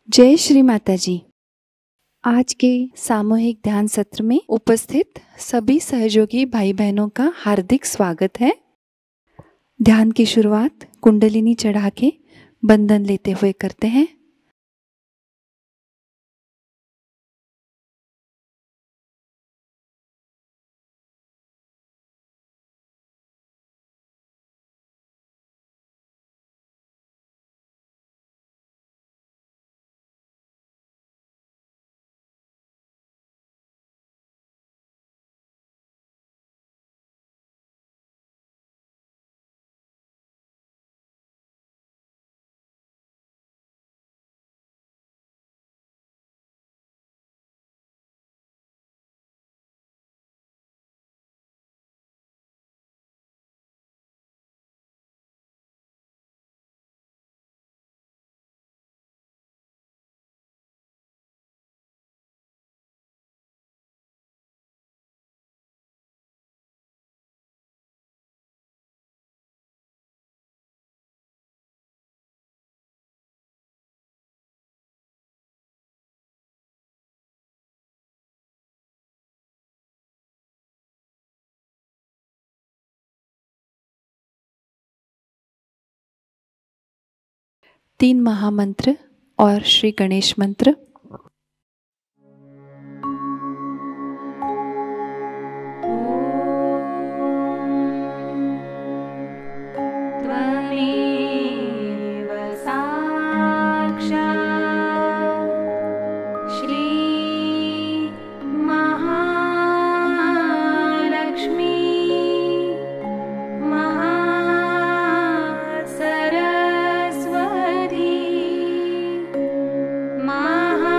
जय श्री माता जी। आज के सामूहिक ध्यान सत्र में उपस्थित सभी सहयोगी भाई बहनों का हार्दिक स्वागत है। ध्यान की शुरुआत कुंडलिनी चढ़ा के बंधन लेते हुए करते हैं। तीन महामंत्र और श्री गणेश मंत्र। Maha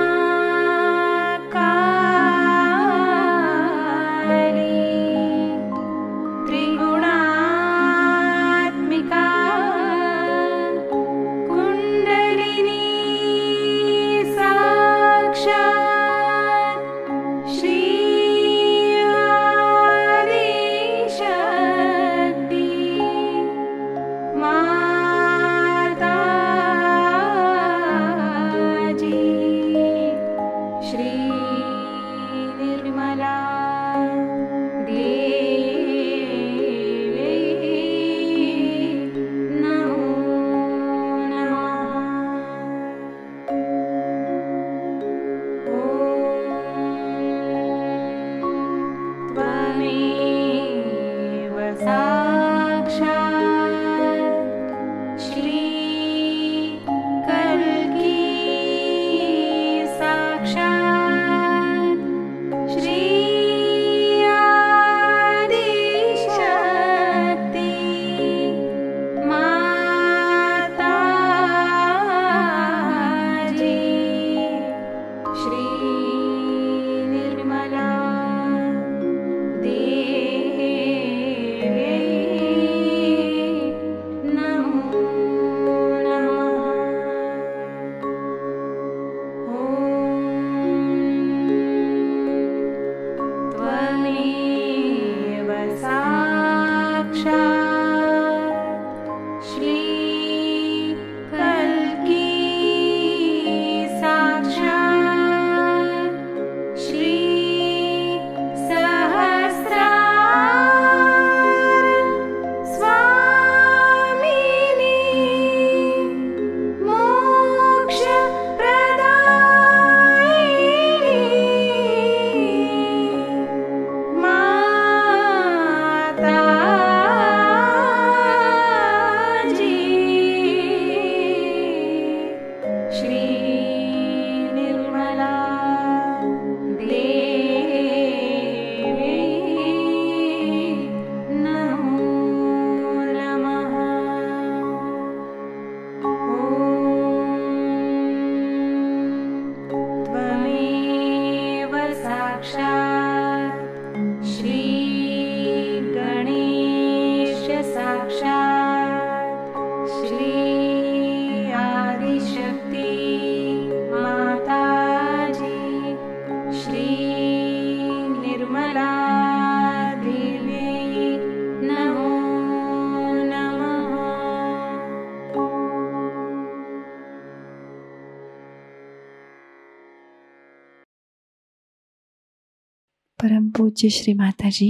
परम पूज्य श्री माता जी,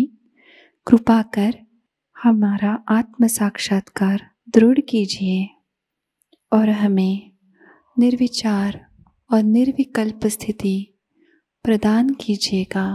कृपा कर हमारा आत्म साक्षात्कार दृढ़ कीजिए और हमें निर्विचार और निर्विकल्प स्थिति प्रदान कीजिएगा।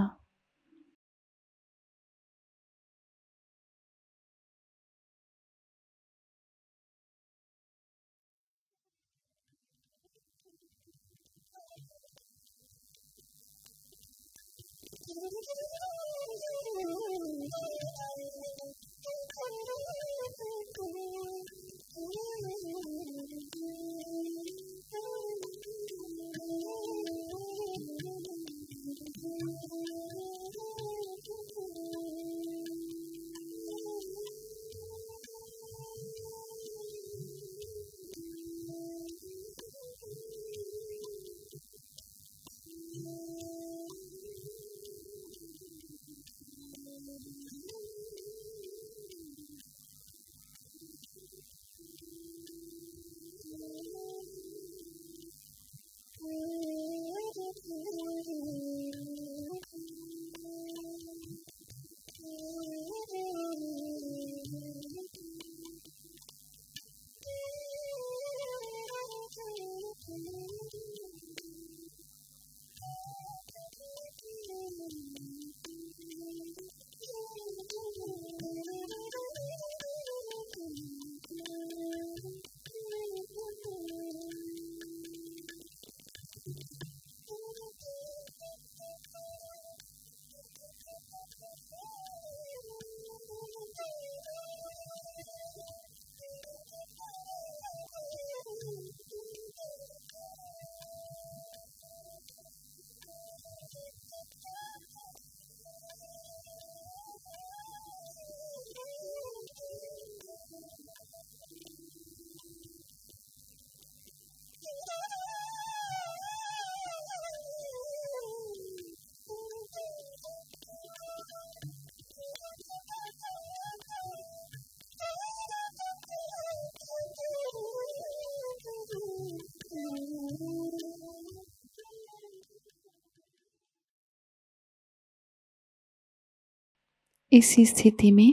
इसी स्थिति में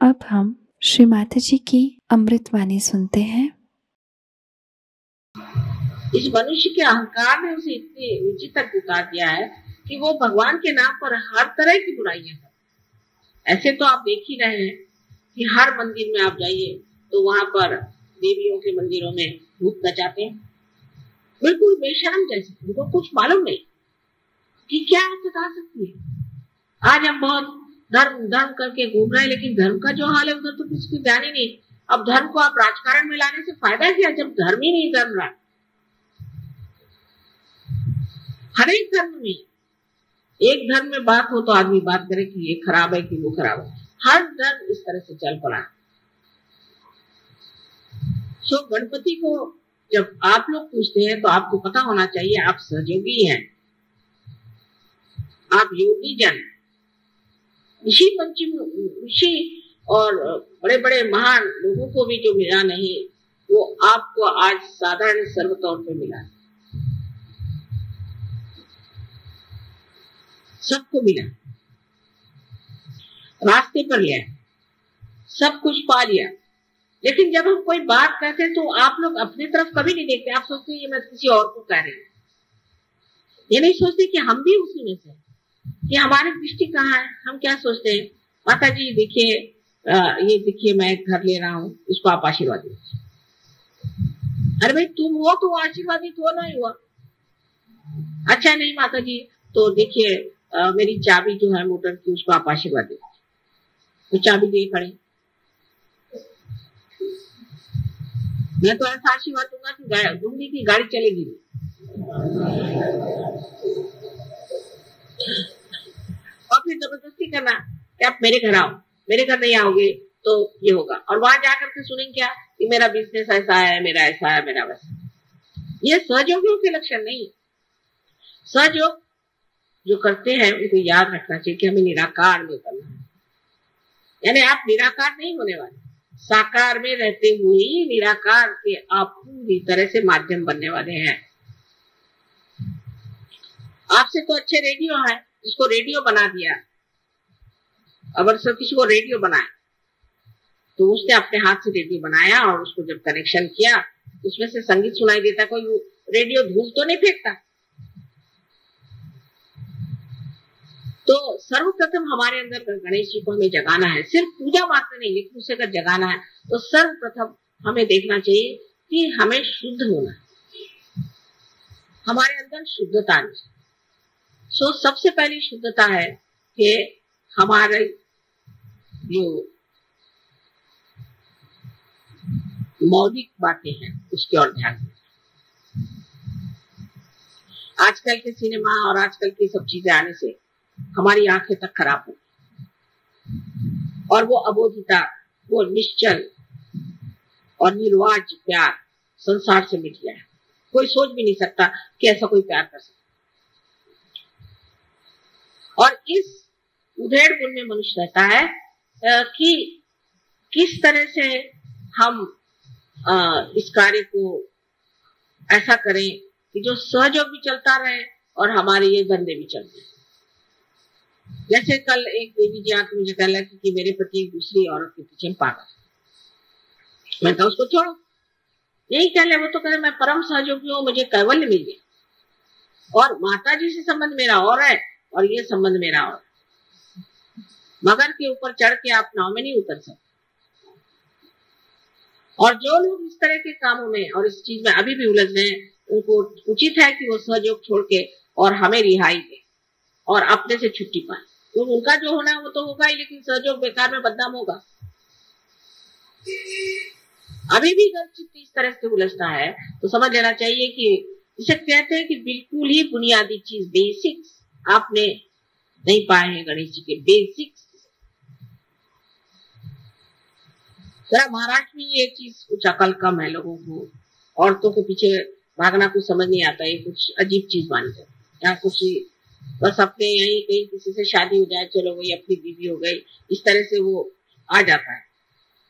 अब हम श्री माता जी की अमृतवाणी सुनते हैं। इस मनुष्य के अहंकार ने उसे इतने नीचे तक उतार दिया है कि वो भगवान के नाम पर हर तरह की बुराइयां करता है। ऐसे तो आप देख ही रहे हैं कि हर मंदिर में आप जाइए तो वहां पर देवियों के मंदिरों में भूत नचाते हैं, बिल्कुल बेशर्म जैसे। उनको कुछ मालूम नहीं कि क्या सता सकती है। आज हम बहुत धर्म धर्म करके घूम रहे हैं, लेकिन धर्म का जो हाल है उधर तो किसी को ध्यान ही नहीं। अब धर्म को आप राजकारण में लाने से फायदा क्या, जब धर्म ही नहीं धर्म रहा। हर एक धर्म में, एक धर्म में बात हो तो आदमी बात करे कि ये खराब है कि वो खराब है। हर धर्म इस तरह से चल पड़ा। सो गणपति को जब आप लोग पूछते हैं तो आपको पता होना चाहिए आप सहयोगी हैं, आप योगी जन। ऋषि पंचम ऋषि और बड़े बड़े महान लोगों को भी जो मिला नहीं, वो आपको आज साधारण सर्व तौर पे मिला। सबको मिला, रास्ते पर लिया, सब कुछ पा लिया। लेकिन जब हम कोई बात कहते हैं तो आप लोग अपनी तरफ कभी नहीं देखते। आप सोचते हैं ये मैं किसी और को कह रही हूँ, ये नहीं सोचते कि हम भी उसी में से, कि हमारी दृष्टि कहाँ है। हम क्या सोचते हैं, माता जी देखिए, ये देखिए मैं घर ले रहा हूँ, इसको आप आशीर्वाद दीजिए। अरे भाई तुम हो तो आशीर्वादित हो ना हुआ। अच्छा नहीं माता जी, तो देखिए मेरी चाबी जो है मोटर की, उसको आप आशीर्वाद दीजिए। तो चाबी दिए खड़े, मैं तो ऐसा आशीर्वाद दूंगा कि दूंगी की गाड़ी चलेगी। और फिर जबरदस्ती करना कि आप मेरे घर आओ, मेरे घर नहीं आओगे तो ये होगा। और वहां जाकर के सुनेंगे क्या कि मेरा बिजनेस ऐसा है, मेरा ऐसा है, मेरा वैसा। ये सहयोगियों के लक्षण नहीं। सहयोग जो करते हैं उनको याद रखना चाहिए कि हमें निराकार में करना है। यानी आप निराकार नहीं होने वाले, साकार में रहते हुए ही निराकार के आप पूरी तरह से माध्यम बनने वाले हैं। आपसे तो अच्छे रेडियो है, जिसको रेडियो बना दिया, अगर सब किसी को रेडियो बनाए तो उसने अपने हाथ से रेडियो बनाया और उसको जब कनेक्शन किया उसमें से संगीत सुनाई देता, कोई रेडियो धूल तो नहीं फेंकता। तो सर्वप्रथम हमारे अंदर गणेश जी को हमें जगाना है, सिर्फ पूजा मात्र नहीं लेकिन उसे अगर जगाना है तो सर्वप्रथम हमें देखना चाहिए कि हमें शुद्ध होना है, हमारे अंदर शुद्धता नहीं। सो सबसे पहली शुद्धता है कि हमारे जो मौलिक बातें हैं उसकी ओर ध्यान दें। आजकल के सिनेमा और आजकल की सब चीजें आने से हमारी आंखें तक खराब हो और वो अबोधिता, वो निश्चल और निर्वाज प्यार संसार से मिट गया है। कोई सोच भी नहीं सकता कि ऐसा कोई प्यार कर सकता। और इस उधेड़ बुन में मनुष्य रहता है कि किस तरह से हम इस कार्य को ऐसा करें कि जो सहयोग भी चलता रहे और हमारे ये धंधे भी चलते। जैसे कल एक देवी जी आके मुझे कहला कि मेरे पति एक दूसरी औरत के पीछे पागल। मैं कहा उसको छोड़ो, यही कह ले। वो तो कह मैं परम सहयोगी हूँ, मुझे कैवल्य मिल गया और माता जी से संबंध मेरा और है और ये संबंध मेरा और। मगर के ऊपर चढ़ के आप नाव में नहीं उतर सकते। और जो लोग इस तरह के कामों में और इस चीज में अभी भी उलझ रहे हैं, उनको उचित है कि वो सहयोग छोड़ के और हमें रिहाई दे और अपने से छुट्टी पाए। क्योंकि उनका जो होना है वो तो होगा ही, लेकिन सहयोग बेकार में बदनाम होगा। अभी भी अगर चित्त इस तरह से उलझता है तो समझ लेना चाहिए कि इसे कहते हैं कि बिल्कुल ही बुनियादी चीज, बेसिक्स आपने नहीं पाए हैं गणेश जी के बेसिक्स। जरा महाराष्ट्र में ये चीज कुछ अकल कम है लोगों को, औरतों के पीछे भागना कुछ समझ नहीं आता, ये कुछ अजीब चीज मानते हैं। यहाँ कुछ बस अपने यही कहीं किसी से शादी हो जाए, चलो वही अपनी बीवी हो गई, इस तरह से वो आ जाता है।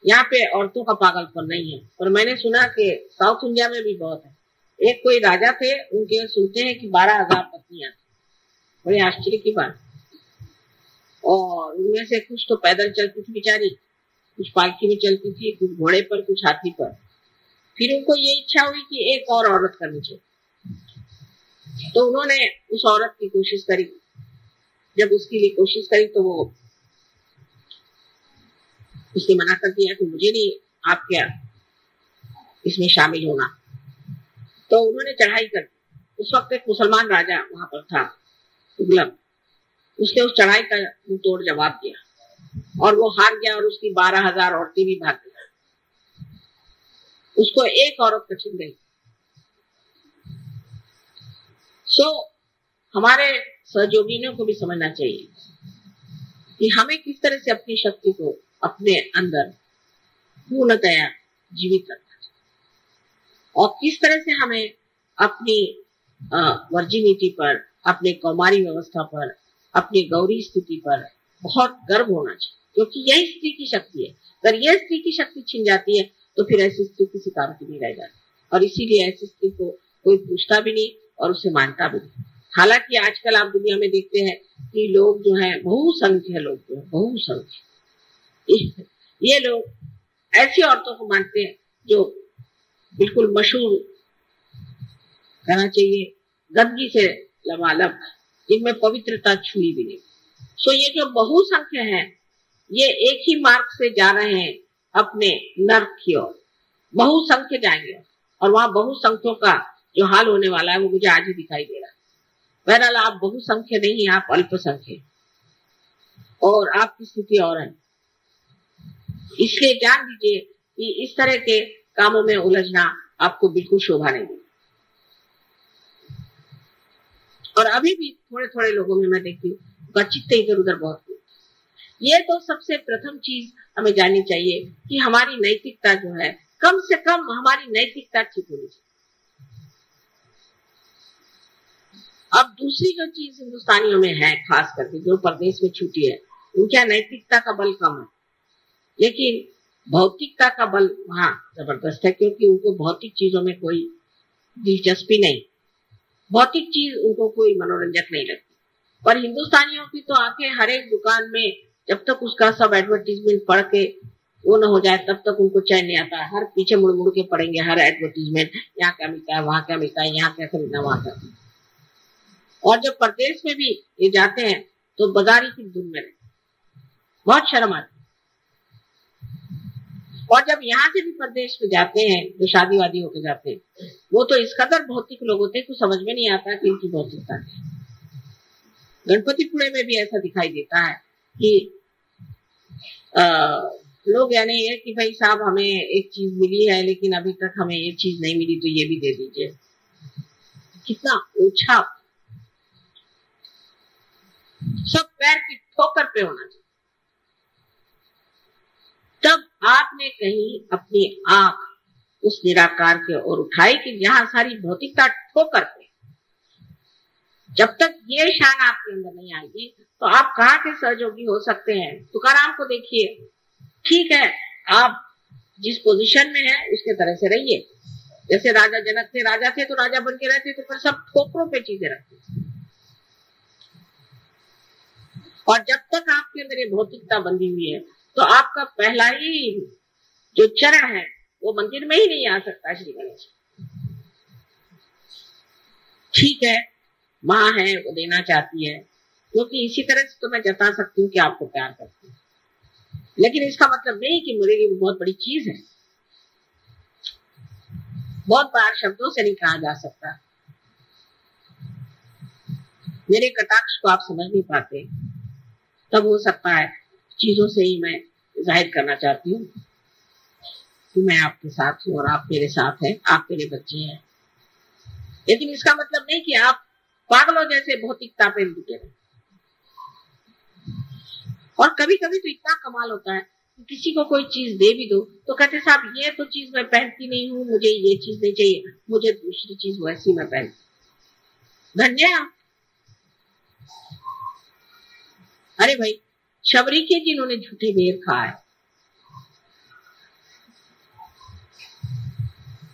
यहाँ पे औरतों का पागलपन नहीं है। और मैंने सुना कि साउथ इंडिया में भी बहुत है। एक कोई राजा थे, उनके सुनते हैं कि 12,000 पत्नियां, बड़े आश्चर्य की बात। और उनमें से कुछ तो पैदल चलती थी बेचारी, कुछ पालकी में चलती थी, कुछ घोड़े पर, कुछ हाथी पर। फिर उनको ये इच्छा हुई कि एक और औरत करनी चाहिए, तो उन्होंने उस औरत की कोशिश करी। जब उसके लिए कोशिश करी तो वो उसने मना कर दिया कि मुझे नहीं आप क्या इसमें शामिल होना। तो उन्होंने चढ़ाई कर दी। उस वक्त एक मुसलमान राजा वहां पर था, तुगलक। उसने उस चढ़ाई का मुंह तोड़ जवाब दिया और वो हार गया और उसकी 12,000 औरतें भी भाग गई। उसको एक औरत कठिन गई। हमारे सहयोगियों को भी समझना चाहिए कि हमें किस तरह से अपनी शक्ति को अपने अंदर पूर्णतया जीवित रखना चाहिए और किस तरह से हमें अपनी वर्जिनिटी पर, अपने कौमारी व्यवस्था पर, अपनी गौरी स्थिति पर बहुत गर्व होना चाहिए, क्योंकि यही स्त्री की शक्ति है। अगर यह स्त्री की शक्ति छिन जाती है तो फिर ऐसी स्त्री किसी काम की नहीं रह जाती, और इसीलिए ऐसी स्त्री को कोई पूछता भी नहीं और उसे मानता भी नहीं। हालांकि आजकल आप दुनिया में देखते हैं कि लोग जो है बहुसंख्य लोग जो है बहुसंख्य, ये लोग ऐसी औरतों को मानते हैं जो बिल्कुल मशहूर कहना चाहिए गंदगी से लबालब, जिनमें पवित्रता छुई भी नहीं। ये जो बहुसंख्य हैं, ये एक ही मार्ग से जा रहे हैं अपने नर्क की ओर। बहुसंख्य जाएंगे और वहां बहुसंख्यों का जो हाल होने वाला है वो मुझे आज ही दिखाई दे रहा है। बहरहाल आप बहुसंख्य नहीं, आप अल्पसंख्य और आपकी स्थिति और है। इसलिए जान लीजिए कि इस तरह के कामों में उलझना आपको बिल्कुल शोभा नहीं देगा। और अभी भी थोड़े थोड़े लोगों में मैं देखती हूँ चित्त इधर उधर बहुत। ये तो सबसे प्रथम चीज हमें जाननी चाहिए कि हमारी नैतिकता जो है, कम से कम हमारी नैतिकता ठीक होनी चाहिए। अब दूसरी जो चीज हिंदुस्तानियों में है, खास करके जो परदेश में छूटी है, उनका नैतिकता का बल कम है, लेकिन भौतिकता का बल वहां जबरदस्त है, क्योंकि उनको भौतिक चीजों में कोई दिलचस्पी नहीं, भौतिक चीज उनको कोई मनोरंजक नहीं लगती। पर हिंदुस्तानियों की तो आंखें हर एक दुकान में, जब तक उसका सब एडवर्टीजमेंट पढ़ के वो न हो जाए तब तक उनको चैन नहीं आता। हर पीछे मुड़ मुड़ के पढ़ेंगे हर एडवर्टीजमेंट, यहाँ क्या मिलता है, वहां क्या मिलता है, यहाँ क्या खरीदना, वहां क्या। और जब प्रदेश में भी ये जाते हैं तो बाजारी की धुन में रहते, बहुत शर्म आती। और जब यहाँ से भी प्रदेश में जाते हैं जो शादी वादी होके जाते हैं, वो तो इस कदर भौतिक लोग होते हैं कुछ समझ में नहीं आता कि इनकी भौतिकता है। गणपतिपुणे में भी ऐसा दिखाई देता है कि लोग यानी ये कि भाई साहब हमें एक चीज मिली है लेकिन अभी तक हमें ये चीज नहीं मिली तो ये भी दे दीजिए। कितना ओछा, सब पैर की ठोकर पे होना चाहिए। तब आपने कहीं अपनी आंख उस निराकार के ओर उठाई कि यहाँ सारी भौतिकता ठोकर पे। जब तक ये शान आपके अंदर नहीं आएगी तो आप कहाँ के सहयोगी हो सकते हैं। तुकाराम को देखिए, ठीक है आप जिस पोजीशन में है उसके तरह से रहिए। जैसे राजा जनक थे, राजा थे तो राजा बन के रहते थे, पर सब ठोकरों पे चीजें रखते थे। और जब तक आपके अंदर ये भौतिकता बंधी हुई है तो आपका पहला ही जो चरण है वो मंदिर में ही नहीं आ सकता। श्री गणेश ठीक है, माँ है वो देना चाहती है, क्योंकि इसी तरह से तो मैं जता सकती हूँ कि आपको प्यार करती हूँ, लेकिन इसका मतलब नहीं कि मेरे लिए बहुत बड़ी चीज है। बहुत बार शब्दों से नहीं कहा जा सकता। मेरे कटाक्ष को आप समझ नहीं पाते, तब हो सकता है चीजों से ही मैं जाहिर करना चाहती हूँ कि मैं आपके साथ हूँ और आप मेरे साथ हैं, आप मेरे बच्चे हैं। लेकिन इसका मतलब नहीं कि आप पागलों जैसे भौतिकता पे जुटे रहे। और कभी कभी तो इतना कमाल होता है कि किसी को कोई चीज दे भी दो तो कहते साहब ये तो चीज मैं पहनती नहीं हूँ, मुझे ये चीज नहीं चाहिए, मुझे दूसरी चीज वैसी मैं पहनती। धन्य आप। अरे भाई, शबरी के जिन्होंने झूठे बेर खाए,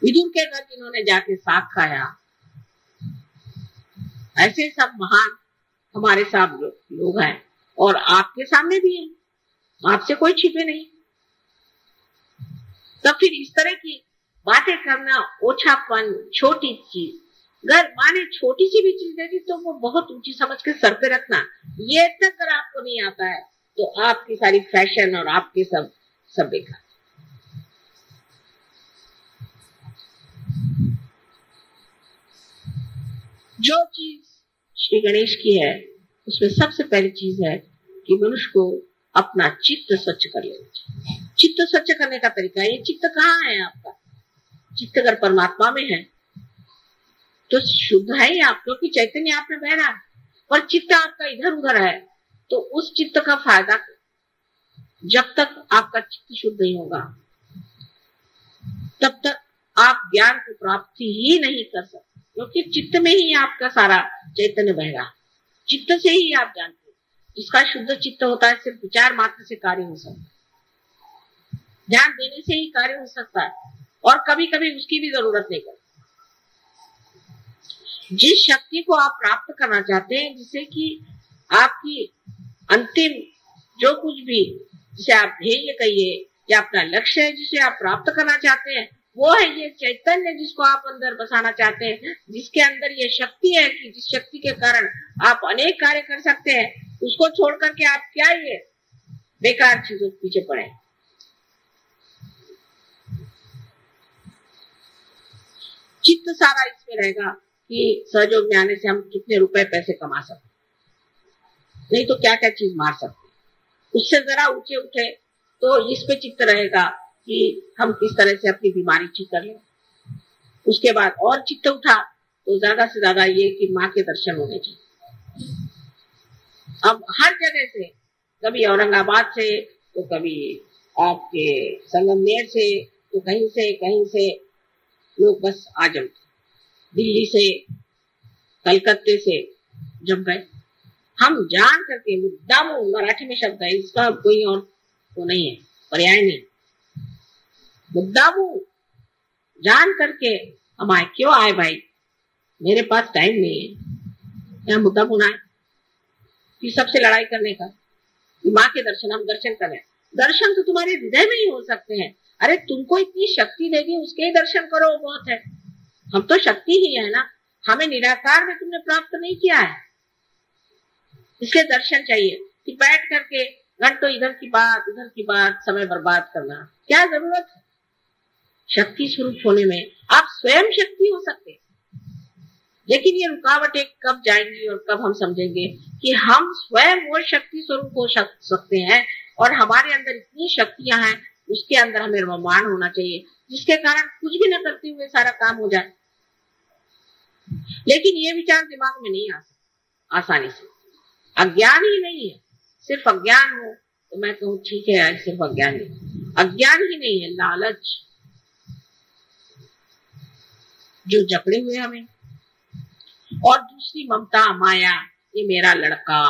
विदुर के घर जिन्होंने जाके साग खाया, ऐसे सब महान हमारे साथ लोग हैं और आपके सामने भी हैं, आपसे कोई छिपे नहीं। तब फिर इस तरह की बातें करना, ओछापन, छोटी चीज, अगर माने छोटी सी भी चीज दे दी तो वो बहुत ऊंची समझ के सर पे रखना, ये तक अगर आपको नहीं आता है तो आपकी सारी फैशन और आपके सब बेकार। जो चीज श्री गणेश की है उसमें सबसे पहली चीज है कि मनुष्य को अपना चित्त स्वच्छ कर लेना चाहिए। चित्त स्वच्छ करने का तरीका, ये चित्त कहाँ है आपका? चित्त अगर परमात्मा में है तो शुद्ध है ही आप, क्योंकि चैतन्य आप में बह रहा है। पर चित्त आपका इधर उधर है तो उस चित्त का फायदा, जब तक आपका चित्त शुद्ध नहीं होगा तब तक आप ज्ञान की प्राप्ति ही नहीं कर सकते, क्योंकि चित्त में ही आपका सारा चैतन्य बह रहा। चित्त से ही आप जानते हैं। जिसका शुद्ध चित्त होता है सिर्फ विचार मात्र से कार्य हो सकता है, ध्यान देने से ही कार्य हो सकता है, और कभी कभी उसकी भी जरूरत नहीं करती। जिस शक्ति को आप प्राप्त करना चाहते हैं, जिसे कि आपकी अंतिम जो कुछ भी, जिसे आप ध्येय कहिए या अपना लक्ष्य है जिसे आप प्राप्त करना चाहते हैं, वो है ये चैतन्य जिसको आप अंदर बसाना चाहते हैं, जिसके अंदर ये शक्ति है कि जिस शक्ति के कारण आप अनेक कार्य कर सकते हैं। उसको छोड़ करके आप क्या ये बेकार चीजों के पीछे पड़े। चित्त सारा इसमें रहेगा कि सहयोग में आने से हम कितने रुपए पैसे कमा सकते, नहीं तो क्या क्या चीज मार सकते। उससे जरा ऊंचे उठे तो इस पे चित्त रहेगा कि हम किस तरह से अपनी बीमारी ठीक कर लें। उसके बाद और चित्त उठा तो ज्यादा से ज्यादा ये कि माँ के दर्शन होने चाहिए। अब हर जगह से, कभी औरंगाबाद से तो कभी आपके संगमनेर से तो कहीं से लोग बस आ जाते, दिल्ली से, कलकत्ते से जब गए, हम जान करके, मुद्दामू मराठी में शब्द है, इसका कोई और तो नहीं है, पर्याय नहीं, मुद्दामू जान करके हम आए। क्यों आए भाई? मेरे पास टाइम नहीं है, क्या मुद्दामू आए? कि सबसे लड़ाई करने का, माँ के दर्शन, हम दर्शन करें। दर्शन तो तुम्हारे हृदय में ही हो सकते हैं। अरे तुमको इतनी शक्ति देगी, उसके ही दर्शन करो, वो बहुत है। हम तो शक्ति ही है ना, हमें निराकार में तुमने प्राप्त नहीं किया है, इसलिए दर्शन चाहिए। कि बैठ करके घंटों इधर की बात उधर की बात समय बर्बाद करना क्या जरूरत है। शक्ति स्वरूप होने में आप स्वयं शक्ति हो सकते हैं, लेकिन ये रुकावटें कब जाएंगी और कब हम समझेंगे कि हम स्वयं वो शक्ति स्वरूप हो सकते हैं और हमारे अंदर इतनी शक्तियां हैं, उसके अंदर हमें रममाण होना चाहिए, जिसके कारण कुछ भी न करते हुए सारा काम हो जाए। लेकिन ये विचार दिमाग में नहीं आ सकता आसानी से। अज्ञान ही नहीं है, सिर्फ अज्ञान हो तो मैं कहूँ ठीक है यार, सिर्फ अज्ञान नहीं, अज्ञान ही नहीं है, लालच जो जकड़े हुए हमें, और दूसरी ममता माया, ये मेरा लड़का,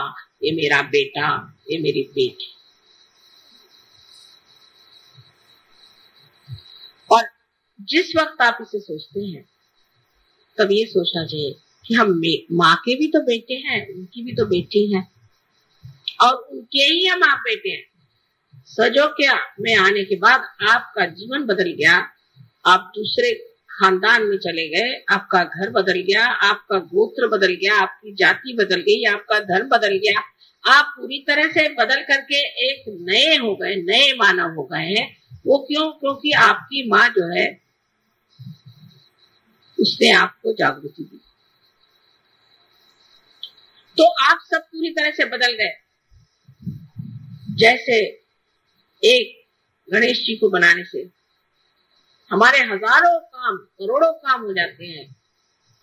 ये मेरा बेटा, ये मेरी बेटी। और जिस वक्त आप इसे सोचते हैं तब ये सोचना चाहिए कि हम माँ के भी तो बेटे हैं, उनकी भी तो बेटी है, और उनके ही हम आप बेटे हैं। सजो क्या में आने के बाद आपका जीवन बदल गया, आप दूसरे खानदान में चले गए, आपका घर बदल गया, आपका गोत्र बदल गया, आपकी जाति बदल गई, आपका धर्म बदल गया, आप पूरी तरह से बदल करके एक नए हो गए, नए मानव हो गए हैं। वो क्यों? क्योंकि आपकी माँ जो है उसने आपको जागृति दी, तो आप सब पूरी तरह से बदल गए। जैसे एक गणेश जी को बनाने से हमारे हजारों काम, करोड़ों काम हो जाते हैं,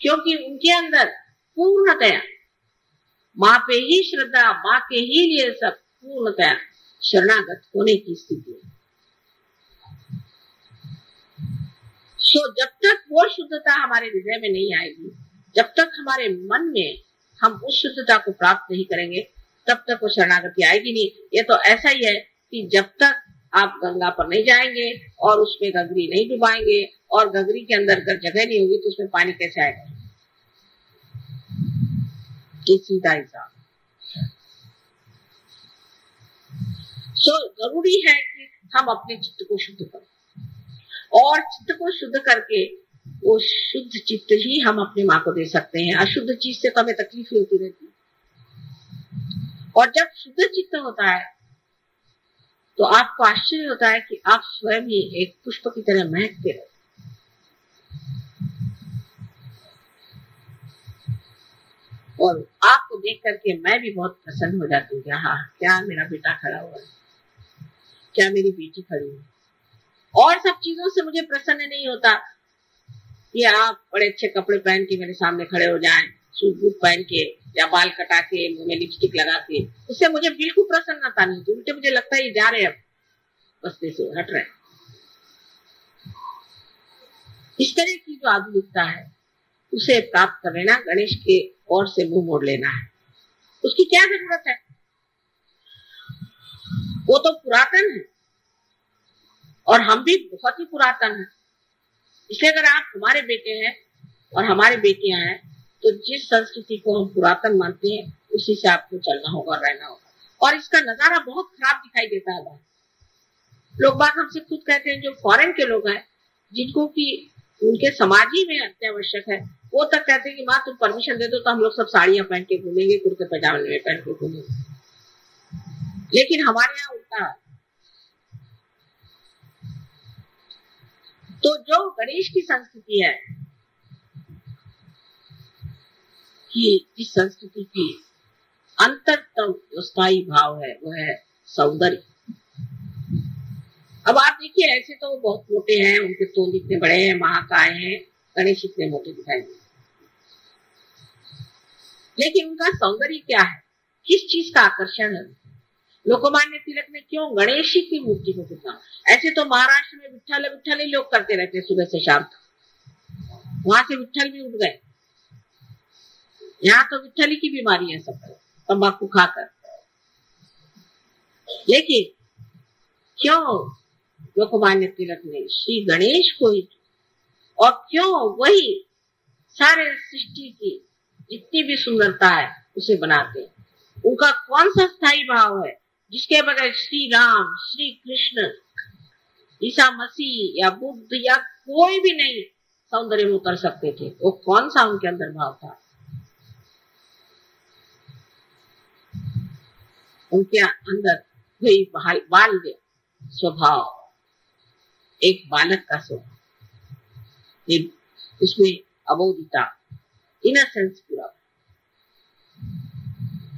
क्योंकि उनके अंदर पूर्णतया माँ पे ही श्रद्धा, माँ के ही लिए सब पूर्णतया शरणागत होने की स्थिति है। सो जब तक वो शुद्धता हमारे हृदय में नहीं आएगी, जब तक हमारे मन में हम उस शुद्धता को प्राप्त नहीं करेंगे, तब तक वो शरणागति आएगी नहीं। ये तो ऐसा ही है कि जब तक आप गंगा पर नहीं जाएंगे और उसमें गगरी नहीं डुबाएंगे और गगरी के अंदर अगर जगह नहीं होगी तो उसमें पानी कैसे आएगा? ये सीधा हिसाब। सो जरूरी है कि हम अपने चित्त को शुद्ध करें, और चित्त को शुद्ध करके वो शुद्ध चित्त ही हम अपनी माँ को दे सकते हैं। अशुद्ध चीज से तो हमें तकलीफ होती रहती है, और जब शुद्ध चित्त होता है तो आपको आश्चर्य होता है कि आप स्वयं ही एक पुष्प की तरह महकते रहते। और आपको देख करके मैं भी बहुत प्रसन्न हो जाती हूँ। हाँ, क्या मेरा बेटा खड़ा हुआ है, क्या मेरी बेटी खड़ी है। और सब चीजों से मुझे प्रसन्न नहीं होता कि आप बड़े अच्छे कपड़े पहन के मेरे सामने खड़े हो जाएं, सूट बूट पहन के या बाल कटा के, मुंह में लिपस्टिक लगा के। उससे मुझे बिल्कुल प्रसन्नता नहीं होती, उल्टे मुझे लगता है ये जा रहे हैं, अब बस्ते से हट रहे। इस तरह की जो आधुनिकता है उसे प्राप्त कर लेना, गणेश के ओर से मुंह मोड़ लेना है। उसकी क्या जरूरत है? वो तो पुरातन है और हम भी बहुत ही पुरातन हैं। इसलिए अगर आप हमारे बेटे हैं और हमारी बेटियां हैं तो जिस संस्कृति को हम पुरातन मानते हैं उसी से आपको चलना होगा, रहना होगा। और इसका नजारा बहुत खराब दिखाई देता है। लोग बात हमसे खुद कहते हैं, जो फॉरेन के लोग हैं जिनको कि उनके समाज ही में अत्यावश्यक है, वो तक कहते हैं कि माँ तुम परमिशन दे दो तो हम लोग सब साड़ियां पहन के घूमेंगे, कुर्ते पजामे में पहन के घूमेंगे। लेकिन हमारे यहाँ उल्टा। तो जो गणेश की संस्कृति है कि इस संस्कृति की अंतरतम जो स्थायी भाव है वो है सौंदर्य। अब आप देखिए, ऐसे तो वो बहुत मोटे हैं, उनके तोंद इतने बड़े हैं, महाकाय हैं, गणेश इतने मोटे दिखाई देते, लेकिन उनका सौंदर्य क्या है? किस चीज का आकर्षण है? लोकमान्य तिलक ने क्यों गणेश की मूर्ति को कितना, ऐसे तो महाराष्ट्र में विट्ठल विट्ठल ही लोग करते रहते हैं सुबह से शाम तक, वहां से विट्ठल भी उठ गए। यहाँ तो विट्ठली की बीमारी है सब, तंबाकू खाकर। लेकिन क्यों लोकमान्य तिलक ने श्री गणेश को ही, और क्यों वही सारे सृष्टि की जितनी भी सुंदरता है उसे बनाते हैं? उनका कौन सा स्थायी भाव है जिसके बगैर श्री राम, श्री कृष्ण, ईसा मसीह या बुद्ध या कोई भी नहीं सौंदर्य में उतर सकते थे? वो कौन सा उनके अंदर भाव था? उनके अंदर वही बाल्य स्वभाव, एक बालक का स्वभाव, इसमें अबोधिता, इनोसेंस,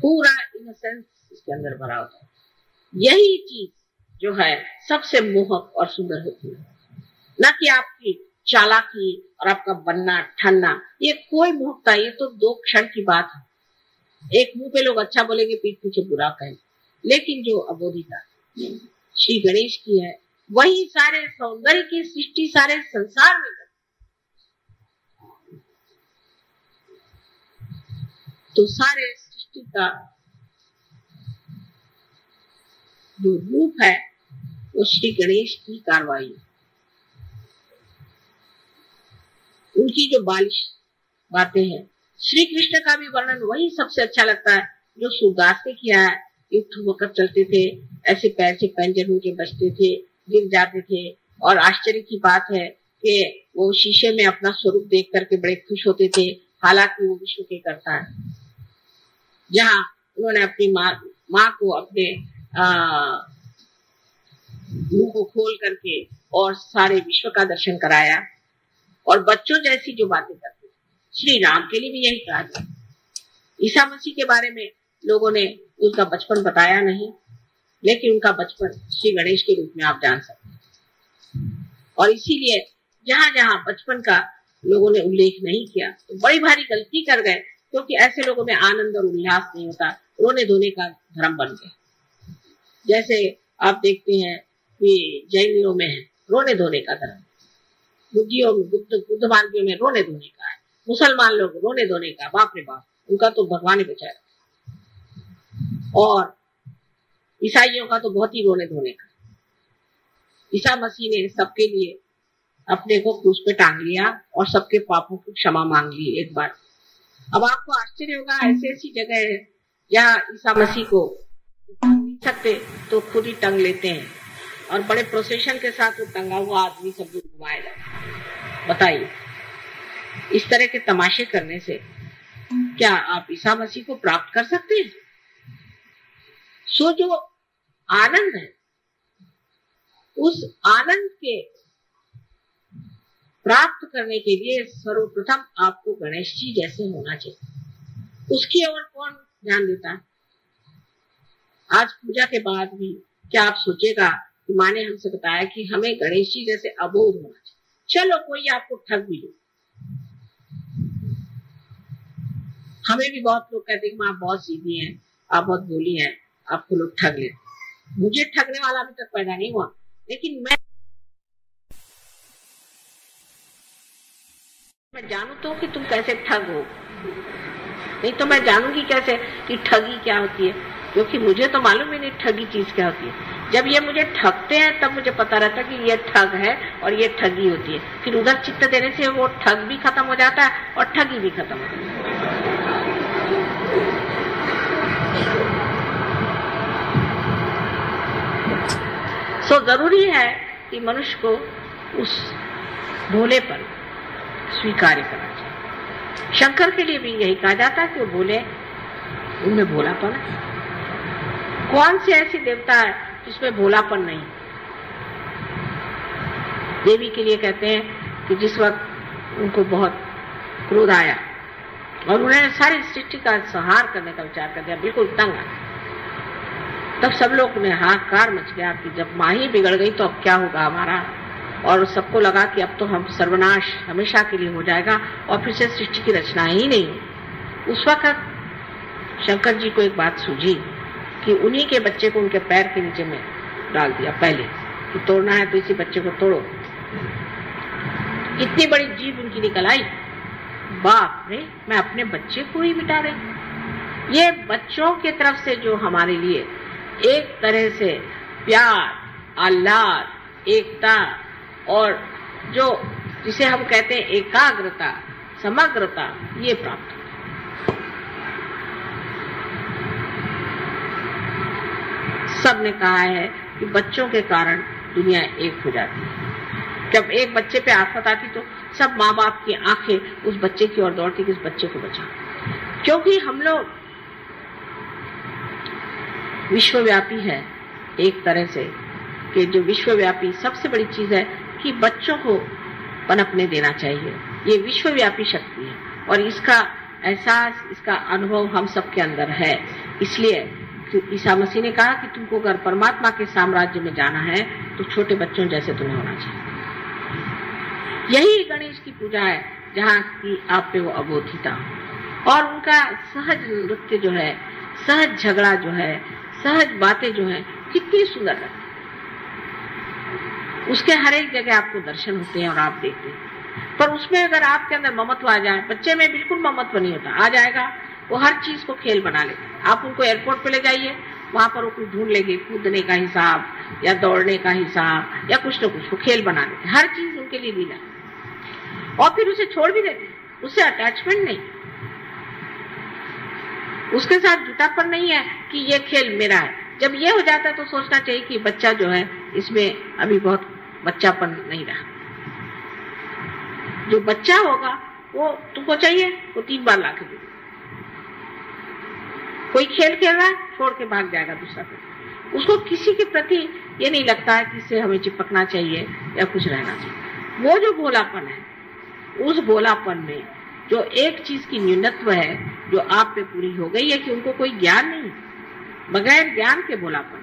पूरा इनोसेंस इसके अंदर भरा होता है। यही चीज जो है सबसे मोहक और सुंदर होती है, न कि आपकी चालाकी और आपका बनना ठनना। ये कोई मोहकता, ये तो 2 क्षण की बात है। एक मुंह पे लोग अच्छा बोलेंगे, पीठ पीछे बुरा कहेंगे, लेकिन जो अबोधिता श्री गणेश की है, वही सारे सौंदर्य की सृष्टि सारे संसार में। तो सारे सृष्टि का जो रूप है वो श्री गणेश की कार्रवाई, उनकी जो बालिश बातें हैं। श्री कृष्ण का भी वर्णन वही सबसे अच्छा लगता है जो सूरदास ने किया है। युद्ध होकर चलते थे, ऐसे पैर से पंजर होके बचते थे, गिर जाते थे, और आश्चर्य की बात है कि वो शीशे में अपना स्वरूप देख करके बड़े खुश होते थे, हालांकि वो विश्व के करता है। जहाँ उन्होंने अपनी माँ को अपने मुंह को खोल करके और सारे विश्व का दर्शन कराया, और बच्चों जैसी जो बातें करते। श्री राम के लिए भी यही कहा था। ईसा मसीह के बारे में लोगों ने उनका बचपन बताया नहीं, लेकिन उनका बचपन श्री गणेश के रूप में आप जान सकते हैं। और इसीलिए जहां जहां बचपन का लोगों ने उल्लेख नहीं किया तो बड़ी भारी गलती कर गए, क्योंकि ऐसे लोगों में आनंद और उल्लास नहीं होता, रोने धोने का धर्म बन गया। जैसे आप देखते हैं कि जैनियों में है रोने धोने का धर्म, बुद्ध मार्गियों में रोने धोने का है, मुसलमान लोग रोने धोने का, बाप रे बाप, उनका तो भगवान ही बचाए। और ईसाइयों का तो बहुत ही रोने धोने का। ईसा मसीह ने सबके लिए अपने को क्रूस पे टांग लिया और सबके पापों की क्षमा मांग ली एक बार। अब आपको आश्चर्य होगा, ऐसी ऐसी जगह है जहाँ ईसा मसीह को टांग नहीं सकते तो खुद ही टंग लेते हैं, और बड़े प्रोसेशन के साथ वो टंगा हुआ आदमी सब लोग घुमाएगा। बताइए, इस तरह के तमाशे करने से क्या आप ईसा मसीह को प्राप्त कर सकते हैं? सो जो आनंद है, उस आनंद के प्राप्त करने के लिए सर्वप्रथम आपको गणेश जी जैसे होना चाहिए। उसकी ओर कौन ध्यान देता है? आज पूजा के बाद भी क्या आप सोचेगा कि माँ ने हमसे बताया कि हमें गणेश जी जैसे अबोध होना चाहिए। चलो कोई आपको ठग भी ले, हमें भी बहुत लोग कहते हैं कि माँ बहुत सीधी है, आप बहुत भोली है, आपको लोग ठग ले। मुझे ठगने वाला अभी तक पैदा नहीं हुआ, लेकिन मैं जानू तो कि तुम कैसे ठग हो, नहीं तो मैं जानूंगी कैसे कि ठगी क्या होती है, क्योंकि मुझे तो मालूम ही नहीं ठगी चीज क्या होती है। जब ये मुझे ठगते हैं तब मुझे पता रहता है कि ये ठग है और ये ठगी होती है। फिर उधर चित्त देने से वो ठग भी खत्म हो जाता है और ठगी भी खत्म हो जाती है। सो जरूरी है कि मनुष्य को उस भोलेपन स्वीकार करना चाहिए। शंकर के लिए भी यही कहा जाता है कि वो भोले, उनमें भोलापन है। कौन सी ऐसी देवता है जिसमें भोलापन नहीं? देवी के लिए कहते हैं कि जिस वक्त उनको बहुत क्रोध आया और उन्होंने सारी सृष्टि का संहार करने का विचार कर दिया, बिल्कुल तंग आया, तब सब लोग ने हाहाकार मच गया कि जब माँ ही बिगड़ गई तो अब क्या होगा हमारा। और सबको लगा कि अब तो हम सर्वनाश हमेशा के लिए हो जाएगा और फिर से सृष्टि की रचना ही नहीं। उस वक्त शंकर जी को एक बात सूझी कि उन्हीं के बच्चे को उनके पैर के नीचे में डाल दिया पहले, कि तोड़ना है तो इसी बच्चे को तोड़ो। इतनी बड़ी जीभ उनकी निकल आई, बाप रे, मैं अपने बच्चे को ही मिटा रही। ये बच्चों के तरफ से जो हमारे लिए एक तरह से प्यार, आह्लाद, एकता और जो जिसे हम कहते हैं एकाग्रता, समग्रता, ये प्राप्त। सबने कहा है कि बच्चों के कारण दुनिया एक हो जाती है। जब एक बच्चे पे आफत आती तो सब माँ बाप की आंखें उस बच्चे की ओर दौड़ती कि उस बच्चे को बचाओ, क्योंकि हम लोग विश्वव्यापी है एक तरह से, कि जो विश्वव्यापी सबसे बड़ी चीज है कि बच्चों को पनपने देना चाहिए। ये विश्वव्यापी शक्ति है और इसका एहसास, इसका अनुभव हम सबके अंदर है। इसलिए ईसा मसीह ने कहा कि तुमको अगर परमात्मा के साम्राज्य में जाना है तो छोटे बच्चों जैसे तुम्हें होना चाहिए। यही गणेश की पूजा है जहाँ की आप पे वो अबोधिता और उनका सहज नृत्य जो है, सहज झगड़ा जो है, सहज बातें जो है, कितनी सुंदर लगती। उसके हर एक जगह आपको दर्शन होते हैं और आप देखते हैं, पर उसमें अगर आपके अंदर ममत्व आ जाए, बच्चे में बिल्कुल ममत्व नहीं होता, आ जाएगा वो हर चीज को खेल बना लेगा। आप उनको एयरपोर्ट पे ले जाइए, वहां पर वो कुछ ढूंढ लेंगे, कूदने का हिसाब या दौड़ने का हिसाब या कुछ न कुछ वो खेल बना लेते, हर चीज उनके लिए लीला, और फिर उसे छोड़ भी देते, उससे अटैचमेंट नहीं, उसके साथ जुटापन नहीं है कि ये खेल मेरा है। जब ये हो जाता है तो सोचना चाहिए कि बच्चा जो है इसमें अभी बहुत बच्चापन नहीं रहा। जो बच्चा होगा वो तुमको चाहिए वो 3 बार लाके दे। कोई खेल खेल रहा है छोड़ के भाग जाएगा दूसरा पे, उसको किसी के प्रति ये नहीं लगता है कि इससे हमें चिपकना चाहिए या कुछ रहना चाहिए। वो जो भोलापन है, उस भोलापन में जो एक चीज की न्यूनत्व है जो आप पे पूरी हो गई है कि उनको कोई ज्ञान नहीं, बगैर ज्ञान के भोलापन,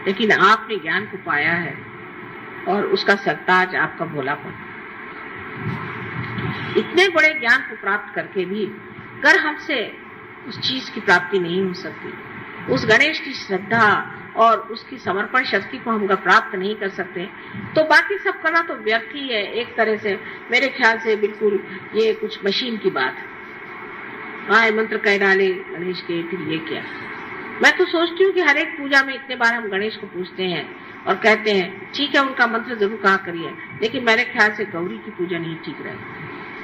लेकिन आपने ज्ञान को पाया है और उसका सरताज आपका भोलापन। इतने बड़े ज्ञान को प्राप्त करके भी अगर हमसे उस चीज की प्राप्ति नहीं हो सकती, उस गणेश की श्रद्धा और उसकी समर्पण शक्ति को हम अगर प्राप्त नहीं कर सकते, तो बाकी सब करना तो व्यर्थ ही है एक तरह से। मेरे ख्याल से बिल्कुल ये कुछ मशीन की बात है। हाँ, मंत्र कह डाले गणेश के, फिर ये क्या। मैं तो सोचती हूँ कि हर एक पूजा में इतने बार हम गणेश को पूछते हैं और कहते हैं ठीक है उनका मंत्र जरूर कहा करिए, लेकिन मेरे ख्याल से गौरी की पूजा नहीं ठीक रहे।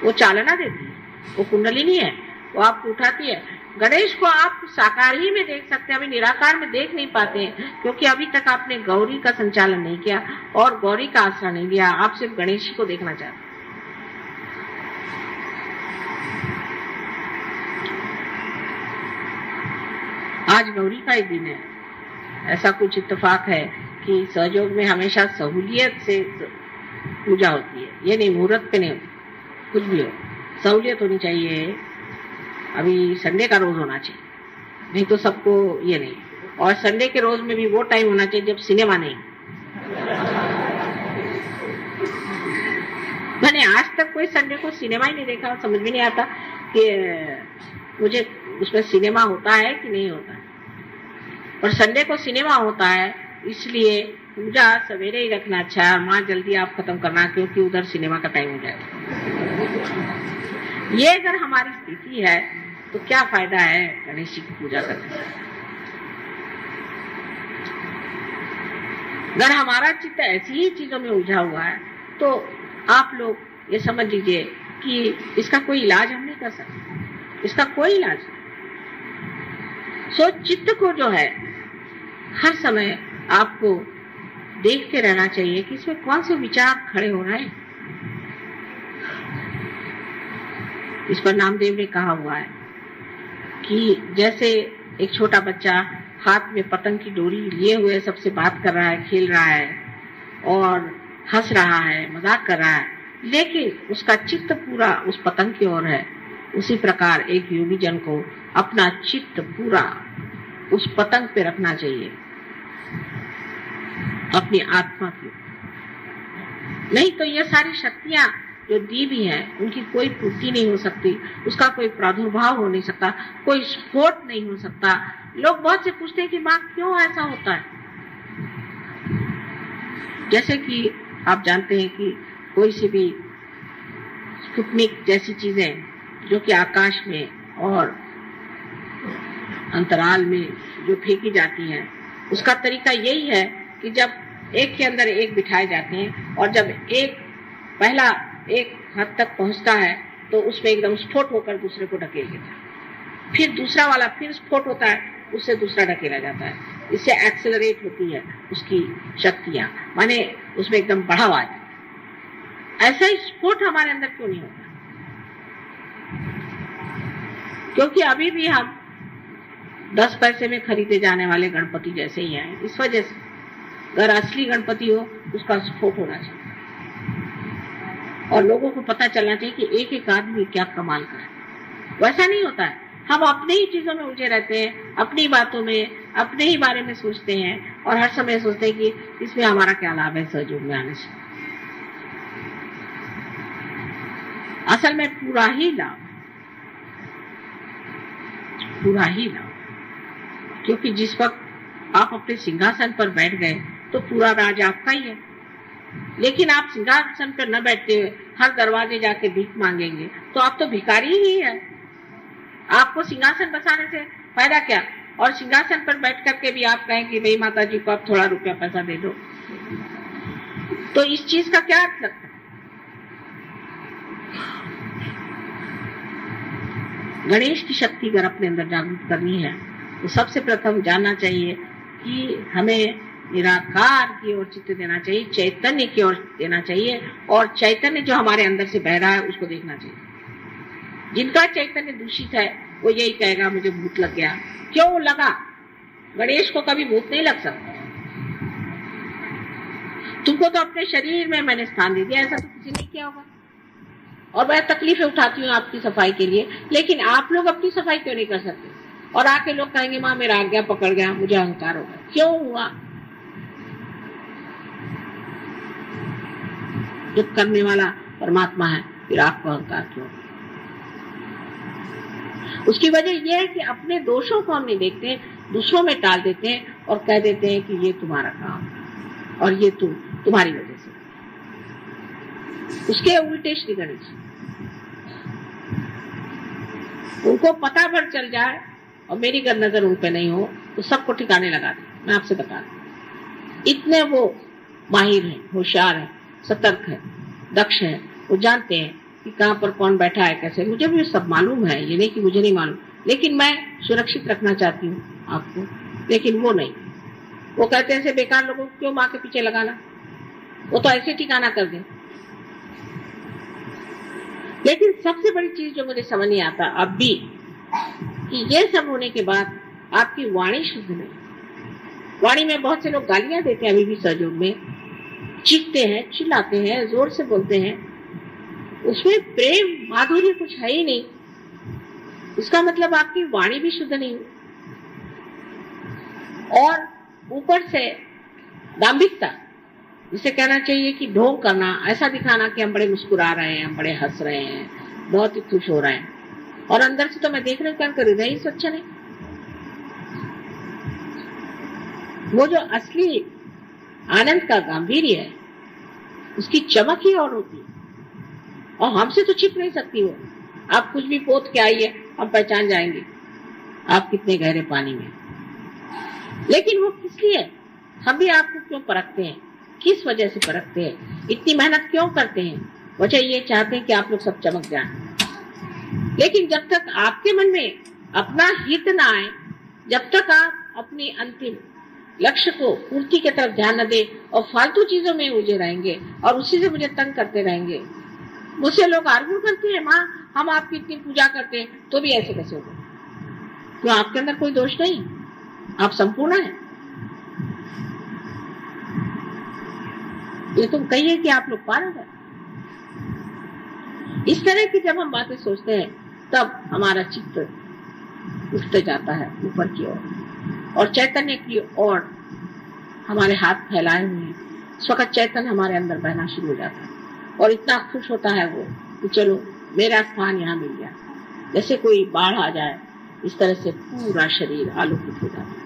वो चालना देती है, वो कुंडलिनी है, वो आपको उठाती है। गणेश को आप साकार ही में देख सकते हैं, अभी निराकार में देख नहीं पाते हैं, क्योंकि अभी तक आपने गौरी का संचालन नहीं किया और गौरी का आश्रय नहीं लिया, आप सिर्फ गणेश को देखना चाहते हैं। आज गौरी का ही दिन है। ऐसा कुछ इत्तेफाक है कि सहयोग में हमेशा सहूलियत से पूजा होती है, ये नहीं मुहूर्त पे नहीं होती, कुछ भी हो सहूलियत होनी चाहिए। अभी संडे का रोज होना चाहिए, नहीं तो सबको ये नहीं, और संडे के रोज में भी वो टाइम होना चाहिए जब सिनेमा नहीं। मैंने आज तक कोई संडे को सिनेमा ही नहीं देखा, समझ में नहीं आता कि मुझे उसमें सिनेमा होता है कि नहीं होता है। और संडे को सिनेमा होता है, इसलिए पूजा सवेरे ही रखना अच्छा है और वहां जल्दी आप खत्म करना, क्योंकि उधर सिनेमा का टाइम हो जाएगा। ये अगर हमारी स्थिति है तो क्या फायदा है गणेश जी की पूजा करने से। अगर हमारा चित्त ऐसी ही चीजों में उलझा हुआ है तो आप लोग ये समझ लीजिए कि इसका कोई इलाज हम नहीं कर सकते, इसका कोई इलाज नहीं। सो चित्त को जो है हर समय आपको देखते रहना चाहिए कि इसमें कौन से विचार खड़े हो रहे हैं। इस पर नामदेव ने कहा हुआ है कि जैसे एक छोटा बच्चा हाथ में पतंग की डोरी लिए हुए सबसे बात कर रहा है, खेल रहा है और हंस रहा है, मजाक कर रहा है, लेकिन उसका चित्त पूरा उस पतंग की ओर है, उसी प्रकार एक योगी जन को अपना चित्त पूरा उस पतंग पे रखना चाहिए, अपनी आत्मा की। नहीं तो ये सारी शक्तियां जो दी भी हैं उनकी कोई पूर्ति नहीं हो सकती, उसका कोई प्रादुर्भाव हो नहीं सकता, कोई स्फोट नहीं हो सकता। लोग बहुत से पूछते हैं कि माँ क्यों ऐसा होता है। जैसे कि आप जानते हैं कि कोई सी भी स्पुतनिक जैसी चीजें जो कि आकाश में और अंतराल में जो फेंकी जाती हैं, उसका तरीका यही है कि जब एक के अंदर एक बिठाए जाते हैं और जब एक पहला एक हद तक पहुंचता है तो उसमें एकदम स्फोट होकर दूसरे को ढकेल देता है, फिर दूसरा वाला फिर स्फोट होता है, उससे दूसरा ढकेला जाता है, इससे एक्सेलरेट होती है उसकी शक्तियां, माने उसमें एकदम बढ़ाव आ जाता है। ऐसा ही स्फोट हमारे अंदर क्यों नहीं होता? क्योंकि अभी भी हम 10 पैसे में खरीदे जाने वाले गणपति जैसे ही हैं। इस वजह से अगर असली गणपति हो उसका स्फोट होना चाहिए और लोगों को पता चलना चाहिए कि एक एक आदमी क्या कमाल का है। वैसा नहीं होता है। हम अपने ही चीजों में उलझे रहते हैं, अपनी बातों में, अपने ही बारे में सोचते हैं और हर समय सोचते हैं कि इसमें हमारा क्या लाभ है सहयोग में आने से। असल में पूरा ही लाभ, पूरा ही लाभ, क्योंकि जिस वक्त आप अपने सिंहासन पर बैठ गए तो पूरा राज आपका ही है। लेकिन आप सिंहासन पर न बैठते हुए हर दरवाजे जाके भीख मांगेंगे तो आप तो भिखारी ही है। आपको सिंहासन बसाने से फायदा क्या? और सिंहासन पर बैठ करके भी आप कहें कि भाई माता जी को आप थोड़ा रुपया पैसा दे दो, तो इस चीज का क्या अर्थ लगता है? गणेश की शक्ति अगर अपने अंदर जागृत करनी है तो सबसे प्रथम जानना चाहिए कि हमें निराकार की ओर चित्त देना चाहिए, चैतन्य की ओर देना चाहिए, और चैतन्य जो हमारे अंदर से बह रहा है उसको देखना चाहिए। जिनका चैतन्य दूषित है वो यही कहेगा मुझे भूत लग गया। क्यों लगा? गणेश को कभी भूत नहीं लग सकता। तुमको तो अपने शरीर में मैंने स्थान दे दिया, ऐसा तो किसी ने किया होगा। और मैं तकलीफें उठाती हूँ आपकी सफाई के लिए, लेकिन आप लोग अपनी सफाई क्यों नहीं कर सकते? और आके लोग कहेंगे माँ मेरा आज्ञा पकड़ गया, मुझे अहंकार हो गया। क्यों हुआ? जो करने वाला परमात्मा है, फिर आपको अहंकार क्यों? उसकी वजह यह है कि अपने दोषों को हम नहीं देखते, दूसरों में टाल देते हैं और कह देते हैं कि ये तुम्हारा काम है और ये तुम्हारी वजह से। उसके उल्टे श्री गणेश, उनको पता भर चल जाए और मेरी अगर नजर उन पे नहीं हो तो सबको ठिकाने लगा दे। मैं आपसे बता दूं, इतने वो माहिर है, होशियार है, सतर्क है, दक्ष है। वो जानते हैं कि कहाँ पर कौन बैठा है, कैसे। मुझे भी सब मालूम है, ये नहीं कि मुझे नहीं मालूम, लेकिन मैं सुरक्षित रखना चाहती हूँ आपको। लेकिन वो नहीं, वो कहते हैं ऐसे बेकार लोगों को क्यों माँ के पीछे लगाना, वो तो ऐसे ठिकाना कर दे। लेकिन सबसे बड़ी चीज जो मुझे समझ नहीं आता अब भी, कि ये सब होने के बाद आपकी वाणी शुद्ध नहीं। वाणी में बहुत से लोग गालियां देते हैं, अभी भी सहयोग में चीखते हैं, चिल्लाते हैं, जोर से बोलते हैं, उसमें प्रेम माधुर्य कुछ है ही नहीं। इसका मतलब आपकी वाणी भी शुद्ध नहीं। और ऊपर से दाम्भिकता, जिसे कहना चाहिए कि ढोंग करना, ऐसा दिखाना कि हम बड़े मुस्कुरा रहे हैं, हम बड़े हंस रहे हैं, बहुत ही खुश हो रहे हैं, और अंदर से तो मैं देख रही हूँ क्या हृदय ही स्वच्छ नहीं। वो जो असली आनंद का गांभीर्य है, उसकी चमक ही और होती है, और हमसे तो छिप नहीं सकती वो। आप कुछ भी पोत के आइए, हम पहचान जाएंगे आप कितने गहरे पानी में। लेकिन वो किस लिए? हम भी आपको क्यों परखते हैं? किस वजह से परखते हैं? इतनी मेहनत क्यों करते हैं? वजह ये चाहते हैं कि आप लोग सब चमक जाएं। लेकिन जब तक आपके मन में अपना हित ना आए, जब तक आप अपनी अंतिम लक्ष्य को पूर्ति की तरफ ध्यान न दे और फालतू चीजों में उलझे रहेंगे और उसी से मुझे तंग करते रहेंगे। मुझसे लोग आर्ग्यू करते हैं, माँ हम आपकी इतनी पूजा करते हैं तो भी ऐसे कैसे होगा? क्यों आपके अंदर कोई दोष नहीं? आप संपूर्ण हैं। ये तुम कहिए कि आप लोग पार हैं। इस तरह की जब हम बातें सोचते हैं तब हमारा चित्त उठते जाता है ऊपर की ओर, और चैतन्य की ओर हमारे हाथ फैलाए हुए हैं। इस वक्त चैतन्य हमारे अंदर बहना शुरू हो जाता है और इतना खुश होता है वो कि चलो मेरा स्थान यहाँ मिल गया। जैसे कोई बाढ़ आ जाए, इस तरह से पूरा शरीर आलोकित हो जाता है।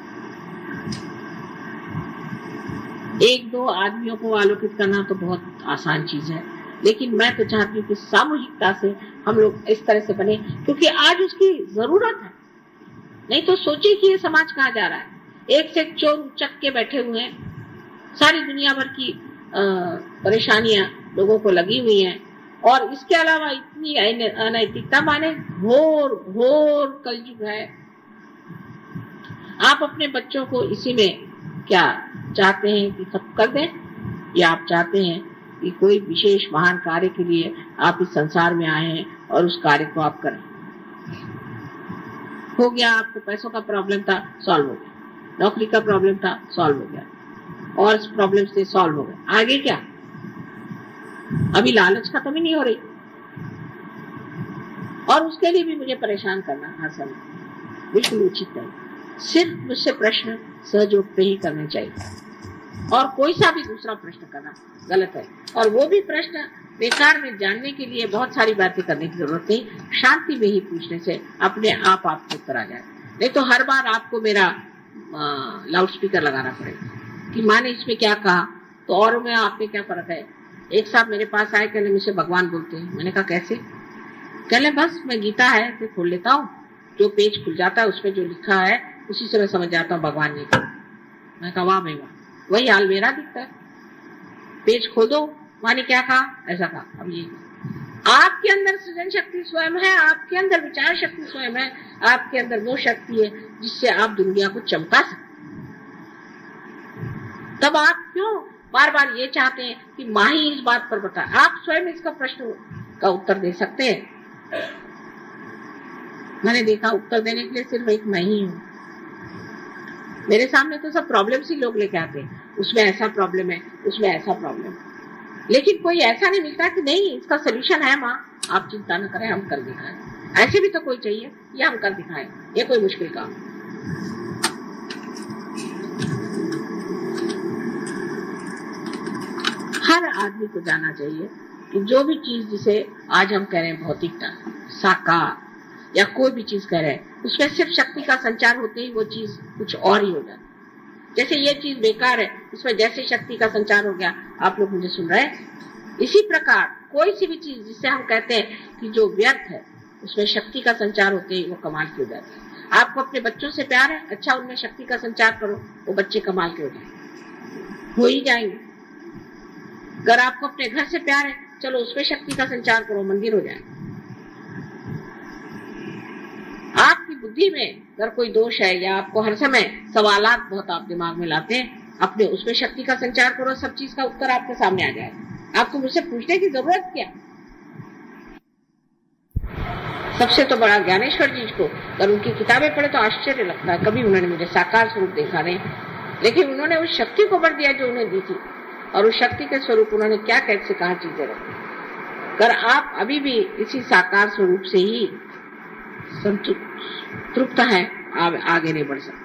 एक दो आदमियों को आलोकित करना तो बहुत आसान चीज है, लेकिन मैं तो चाहती हूँ कि सामूहिकता से हम लोग इस तरह से बने, क्योंकि आज उसकी जरूरत है। नहीं तो सोचिए कि ये समाज कहाँ जा रहा है। एक से एक चोर उचक के बैठे हुए हैं, सारी दुनिया भर की परेशानियां लोगों को लगी हुई हैं, और इसके अलावा इतनी अनैतिकता, माने घोर घोर कलयुग है। आप अपने बच्चों को इसी में क्या चाहते हैं कि सब कर दें, या आप चाहते हैं कि कोई विशेष महान कार्य के लिए आप इस संसार में आए हैं और उस कार्य को आप करें? हो गया, आपको पैसों का प्रॉब्लम था, सॉल्व हो गया, नौकरी का प्रॉब्लम था, सॉल्व हो गया, और प्रॉब्लम से सॉल्व हो गया, आगे क्या? अभी लालच खत्म ही नहीं हो रही, और उसके लिए भी मुझे परेशान करना हर समय बिल्कुल उचित नहीं। सिर्फ मुझसे प्रश्न सहयोग पे ही करने चाहिए, और कोई सा भी दूसरा प्रश्न करना गलत है, और वो भी प्रश्न बेकार में जानने के लिए बहुत सारी बातें करने की जरूरत नहीं, शांति में ही पूछने से अपने आप आपको उत्तर आ जाए। नहीं तो हर बार आपको मेरा लाउड स्पीकर लगाना पड़ेगा कि माँ ने इसमें क्या कहा, तो और में आपने क्या फर्क है। एक साहब मेरे पास आए, कहने मुझसे भगवान बोलते हैं। मैंने कहा कैसे? कहले बस मैं गीता है तो खोल लेता हूँ, जो पेज खुल जाता है उसमें जो लिखा है उसी से मैं समझ जाता हूँ भगवान ने कहा। मैं कहा वाह भाई वाह, वही हाल मेरा दिखता है, पेज खोल दो, वहां ने क्या कहा, ऐसा कहा। अब ये आपके अंदर सृजन शक्ति स्वयं है, आपके अंदर विचार शक्ति स्वयं है, आपके अंदर वो शक्ति है जिससे आप दुनिया को चमका सकते। तब आप क्यों बार बार ये चाहते हैं कि माँ ही इस बात पर बताए? आप स्वयं इसका प्रश्न का उत्तर दे सकते हैं। मैंने देखा उत्तर देने के लिए सिर्फ एक मैं ही हूँ। मेरे सामने तो सब प्रॉब्लम्स ही लोग लेके आते हैं, उसमें ऐसा प्रॉब्लम है, उसमें ऐसा प्रॉब्लम है, लेकिन कोई ऐसा नहीं मिलता कि नहीं इसका सोल्यूशन है माँ, आप चिंता न करें, हम कर दिखाएं। ऐसे भी तो कोई चाहिए, ये हम कर दिखाएं, ये कोई मुश्किल काम। हर आदमी को जानना चाहिए कि जो भी चीज जिसे आज हम कह रहे हैं भौतिकता, साकार या कोई भी चीज कह रहे हैं, उसमें सिर्फ शक्ति का संचार होते ही वो चीज कुछ और ही हो जाती। जैसे ये चीज बेकार है, इसमें जैसे शक्ति का संचार हो गया, आप लोग मुझे सुन रहे हैं। इसी प्रकार कोई सी भी चीज जिससे हम कहते हैं कि जो व्यर्थ है, उसमें शक्ति का संचार होते ही वो कमाल की हो जाती है। आपको अपने बच्चों से प्यार है, अच्छा उनमें शक्ति का संचार करो, वो बच्चे कमाल के हो ही जाएंगे। अगर आपको अपने घर से प्यार है, चलो उसमें शक्ति का संचार करो, मंदिर हो जाएगा। आपकी बुद्धि में अगर कोई दोष है या आपको हर समय सवालात बहुत आप दिमाग में लाते हैं, अपने उसमें शक्ति का संचार करो, सब चीज का उत्तर आपके सामने आ जाएगा। आपको मुझसे पूछने की जरूरत क्या? सबसे तो बड़ा ज्ञानेश्वर जी को अगर उनकी किताबें पढ़े तो आश्चर्य लगता है, कभी उन्होंने मुझे साकार स्वरूप देखा नहीं, लेकिन उन्होंने उस शक्ति को बढ़ दिया जो उन्हें दी थी, और उस शक्ति के स्वरूप उन्होंने क्या कैसे कहा चीजें रखी। अगर आप अभी भी इसी साकार स्वरूप से ही तृप्त है, आप आगे नहीं बढ़ सकते।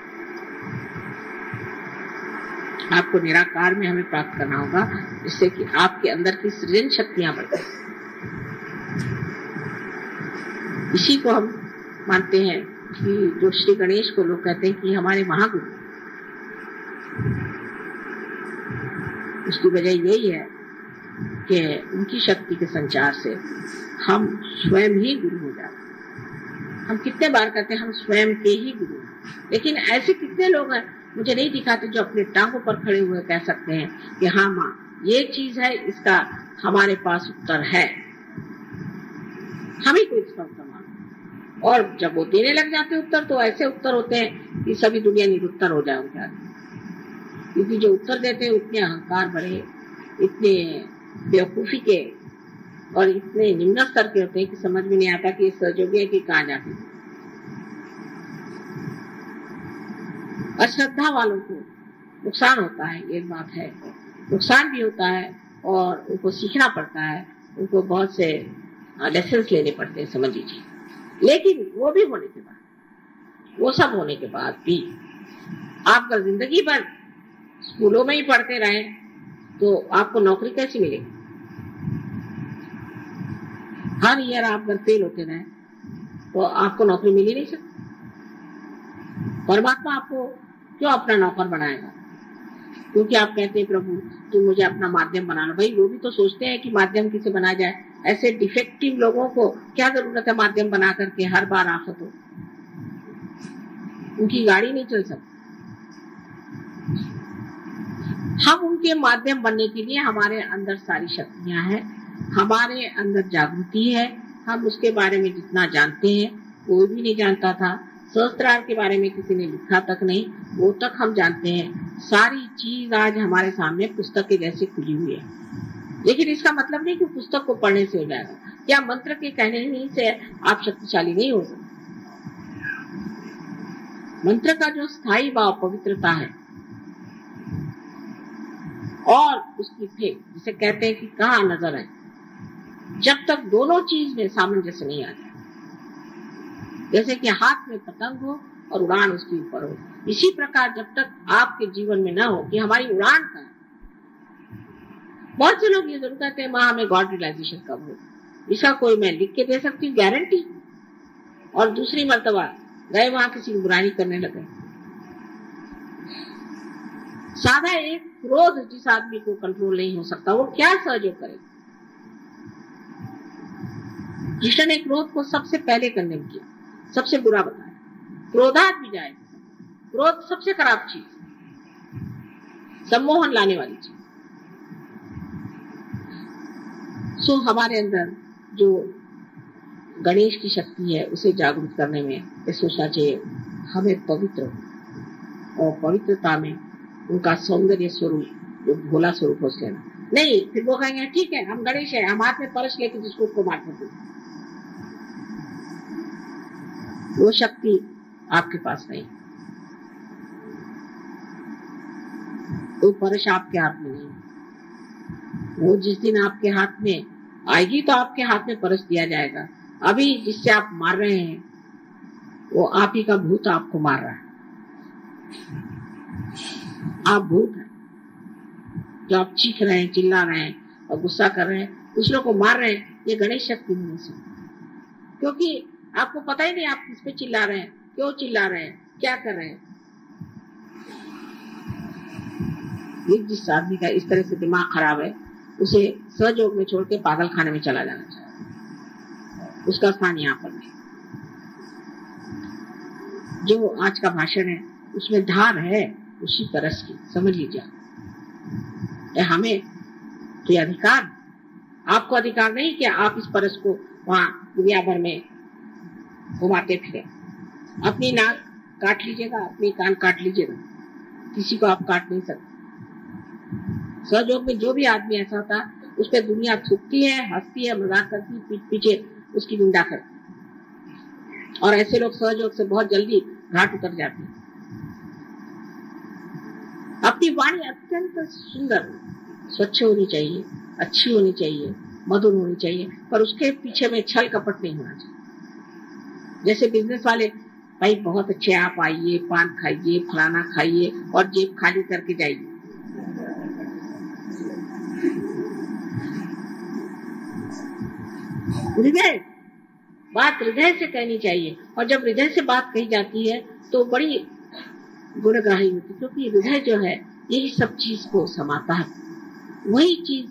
आपको निराकार में हमें प्राप्त करना होगा, जिससे कि आपके अंदर की सृजन शक्तियां बढ़े। इसी को हम मानते हैं कि जो श्री गणेश को लोग कहते हैं कि हमारे महागुरु, उसकी वजह यही है कि उनकी शक्ति के संचार से हम स्वयं ही गुरु हो जाते हैं। हम कितने बार कहते हैं हम स्वयं के ही गुरु हैं, लेकिन ऐसे कितने लोग हैं मुझे नहीं दिखाते जो अपने टांगों पर खड़े हुए कह सकते हैं कि हाँ माँ ये चीज है, इसका हमारे पास उत्तर है, हम ही को इसका उत्तर मांगो। और जब वो देने लग जाते उत्तर, तो ऐसे उत्तर होते हैं कि सभी दुनिया निरुत्तर हो जाए उनके आगे, क्योंकि जो उत्तर देते हैं उतने अहंकार भरे, इतने बेवकूफी के और इतने निम्न स्तर के होते हैं कि समझ में नहीं आता कि सहयोगी है कि कहाँ जाते। अश्रद्धा वालों को नुकसान होता है, ये बात है, नुकसान भी होता है, और उनको सीखना पड़ता है, उनको बहुत से लेसन्स लेने पड़ते हैं, समझ लीजिए। लेकिन वो भी होने के बाद, वो सब होने के बाद भी आप अगर जिंदगी भर स्कूलों में ही पढ़ते रहे तो आपको नौकरी कैसी मिलेगी? हर ईयर आप अगर फेल होते रहे तो आपको नौकरी मिल ही नहीं सकती। परमात्मा आपको क्यों अपना नौकर बनाएगा? क्योंकि आप कहते हैं प्रभु तुम मुझे अपना माध्यम बना लो। भाई वो भी तो सोचते हैं कि माध्यम किसे बनाया जाए। ऐसे डिफेक्टिव लोगों को क्या जरूरत है माध्यम बना करके हर बार आफत हो, उनकी गाड़ी नहीं चल सकती। हम उनके माध्यम बनने के लिए हमारे अंदर सारी शक्तियां हैं, हमारे अंदर जागृति है। हम उसके बारे में जितना जानते हैं कोई भी नहीं जानता था, सहस्त्रार के बारे में किसी ने लिखा तक नहीं, वो तक हम जानते हैं। सारी चीज आज हमारे सामने पुस्तक के जैसे खुली हुई है। लेकिन इसका मतलब नहीं कि पुस्तक को पढ़ने से हो जाएगा या मंत्र के कहने ही से आप शक्तिशाली नहीं हो सकते। मंत्र का जो स्थायी भाव पवित्रता है और उसकी फेंक, जिसे कहते हैं कि कहाँ नजर है, जब तक दोनों चीज में सामंजस्य नहीं आता, जैसे कि हाथ में पतंग हो और उड़ान उसके ऊपर हो, इसी प्रकार जब तक आपके जीवन में न हो कि हमारी उड़ान का है। बहुत से लोग ये जरूर कहते हैं माँ हमें गॉड रियलाइजेशन कब हो, इसका कोई मैं लिख के दे सकती हूँ गारंटी, और दूसरी मर्तबा गए वहां किसी की बुराई करने लगे। साधा एक क्रोध जिस आदमी को कंट्रोल नहीं हो सकता, वो क्या सहयोग करे। कृष्ण ने क्रोध को सबसे पहले कंडेम किया, सबसे बुरा बताया, क्रोधात भी जाए। क्रोध सबसे खराब चीज, सम्मोहन लाने वाली चीज। सो हमारे अंदर जो गणेश की शक्ति है उसे जागरूक करने में ये सोचना चाहिए हमें पवित्र हो, और पवित्रता में उनका सौंदर्य स्वरूप, जो भोला स्वरूप हो लेना नहीं। फिर वो कहेंगे ठीक है हम गणेश है, हम हाथ में परस लेके जिसको को मारते थे, वो शक्ति आपके पास नहीं, वो परस आपके हाथ में नहीं। वो जिस दिन आपके हाथ में आएगी तो आपके हाथ में परस दिया जाएगा। अभी जिससे आप मार रहे हैं वो आप ही का भूत आपको मार रहा है। आप भूत हैं जो आप चीख रहे हैं, चिल्ला रहे हैं और गुस्सा कर रहे हैं, दूसरों को मार रहे हैं। ये गणेश शक्ति नहीं से, क्योंकि आपको पता ही नहीं आप किस पे चिल्ला रहे हैं, क्यों चिल्ला रहे हैं, क्या कर रहे हैं। ये जिस आदमी का इस तरह से दिमाग खराब है उसे सहयोग में छोड़ के पागल खाने में चला जाना चाहिए, उसका स्थान यहाँ पर नहीं। जो आज का भाषण है उसमें धार है उसी तरस की, समझ लीजिए। हमें तो अधिकार, आपको अधिकार नहीं कि आप इस परस को वहां दुनिया भर में घुमाते फिरे। अपनी नाक काट लीजिएगा, अपनी कान काट लीजिएगा, किसी को आप काट नहीं सकते। सहयोग में जो भी आदमी ऐसा होता उस पर दुनिया थूकती है, हंसती है, मजाक करती है, पीठ पीछे उसकी निंदा करती, और ऐसे लोग सहयोग से बहुत जल्दी घाट उतर जाते हैं। अपनी वाणी अत्यंत सुंदर, स्वच्छ होनी चाहिए, अच्छी होनी चाहिए, मधुर होनी चाहिए, पर उसके पीछे में छल कपट नहीं होना चाहिए। जैसे बिजनेस वाले, भाई बहुत अच्छे आप आइए, पान खाइए, फलाना खाइए और जेब खाली करके जाइए। हृदय, बात हृदय से कहनी चाहिए, और जब हृदय से बात कही जाती है तो बड़ी गुणग्राही होती, क्योंकि हृदय जो है यही सब चीज को समाता है। वही चीज